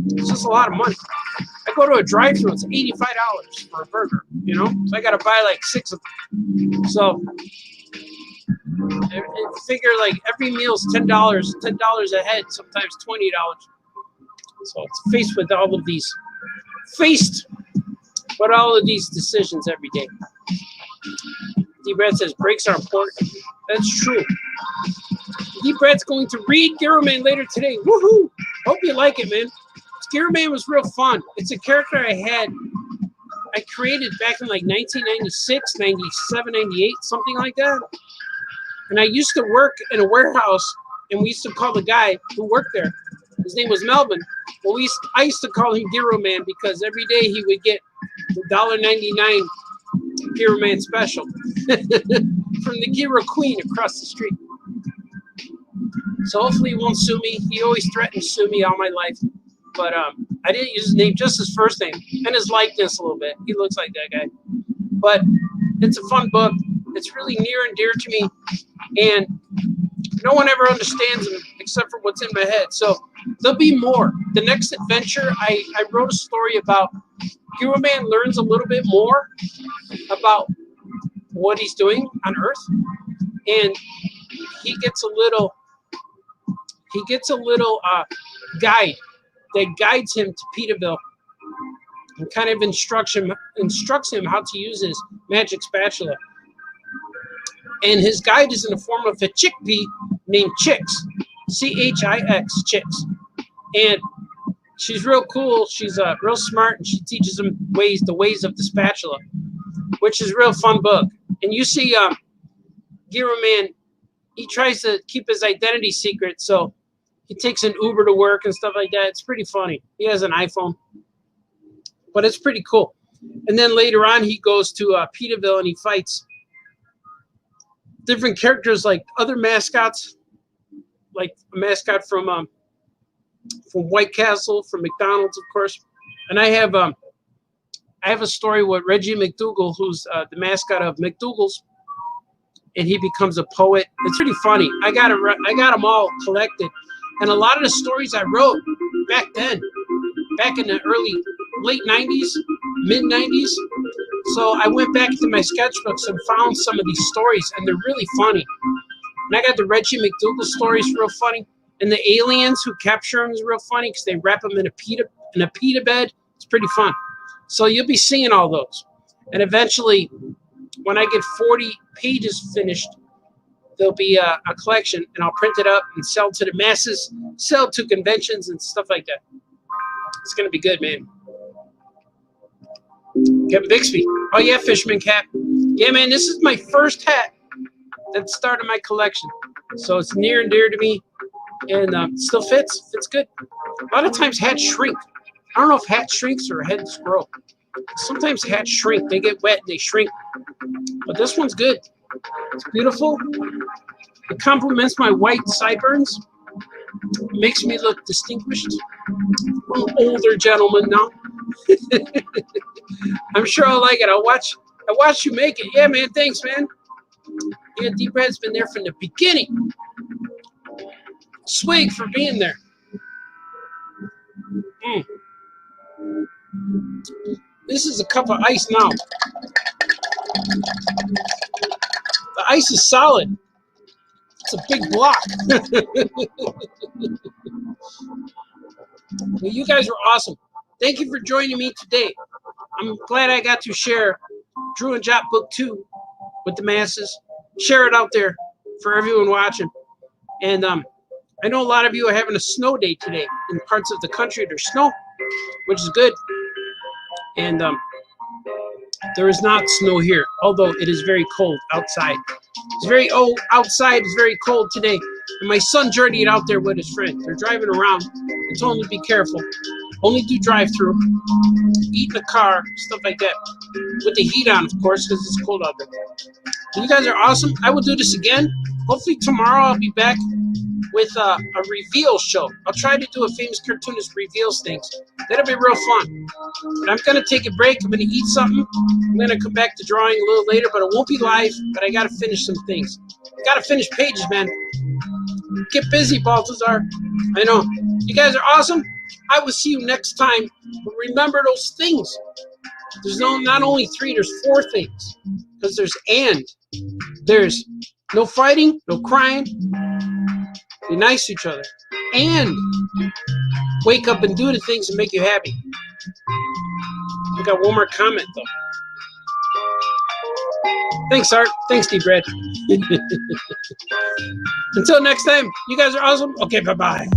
It's just a lot of money. I go to a drive-thru, it's $85 for a burger, you know? So I got to buy like 6 of them. So I figure like every meal's $10 a head, sometimes $20. So it's faced with all of these decisions every day. D-Brad says breaks are important. That's true. D-Brad's going to read Giro Man later today. Woohoo! Hope you like it, man. Giro Man was real fun. It's a character I created back in like 1996, 97, 98, something like that. And I used to work in a warehouse, and we used to call the guy who worked there, his name was Melvin. Well, I used to call him Giro Man because every day he would get the $1.99 Giro Man special from the Giro Queen across the street. So hopefully he won't sue me. He always threatened to sue me all my life. But I didn't use his name, just his first name, and his likeness a little bit. He looks like that guy. But it's a fun book. It's really near and dear to me, and no one ever understands him except for what's in my head. So there'll be more. The next adventure, I wrote a story about Giro Man learns a little bit more about what he's doing on Earth, and he gets a little guide that guides him to Peterville and kind of instructs him how to use his magic spatula. And his guide is in the form of a chickpea named Chix, C-H-I-X, Chix. And she's real cool. She's real smart, and she teaches him the ways of the spatula, which is a real fun book. And you see Giro Man, he tries to keep his identity secret, so he takes an Uber to work and stuff like that. It's pretty funny. He has an iPhone. But it's pretty cool. And then later on, he goes to Peterville and he fights different characters like other mascots, like a mascot from White Castle, from McDonald's, of course. And I have a story with Reggie McDougal, who's the mascot of McDougal's, and he becomes a poet. It's pretty funny. I got them all collected. And a lot of the stories I wrote back then, back in the late 90s, mid 90s. So I went back into my sketchbooks and found some of these stories, and they're really funny. And I got the Reggie McDougal stories real funny. And the aliens who capture him is real funny because they wrap him in a pita bed. It's pretty fun. So you'll be seeing all those. And eventually, when I get 40 pages finished, there'll be a collection, and I'll print it up and sell to the masses, sell to conventions and stuff like that. It's going to be good, man. Kevin Bixby. Oh, yeah, Fisherman Cap. Yeah, man, this is my first hat that started my collection. So it's near and dear to me, and it still fits. Fits good. A lot of times hats shrink. I don't know if hat shrinks or heads grow. Sometimes hats shrink. They get wet and they shrink. But this one's good. It's beautiful. It complements my white sideburns. It makes me look distinguished. I'm an older gentleman now. I'm sure I'll like it. I watch you make it. Yeah, man. Thanks, man. Yeah, D-Brad's been there from the beginning. Swig for being there. This is a cup of ice now. The ice is solid. It's a big block. Well, you guys were awesome. Thank you for joining me today. I'm glad I got to share Drew and Jot Book 2 with the masses. Share it out there for everyone watching. And I know a lot of you are having a snow day today. In parts of the country, there's snow, which is good. And there is not snow here, although it is very cold outside. It's very outside. It's very cold today. And my son journeyed out there with his friend. They're driving around. I told him to be careful. Only do drive-through. Eat in the car, stuff like that. With the heat on, of course, because it's cold out there. You guys are awesome. I will do this again. Hopefully tomorrow I'll be back with a reveal show. I'll try to do a famous cartoonist reveals things. That'll be real fun. But I'm going to take a break. I'm going to eat something. I'm going to come back to drawing a little later, but it won't be live. But I got to finish some things. Got to finish pages, man. Get busy, Baltazar. I know. You guys are awesome. I will see you next time. But remember those things. There's not only 3, there's 4 things. Because there's no fighting, no crying. Be nice to each other. And wake up and do the things that make you happy. I got one more comment, though. Thanks, Art. Thanks, D-Bread. Until next time, you guys are awesome. Okay, bye-bye.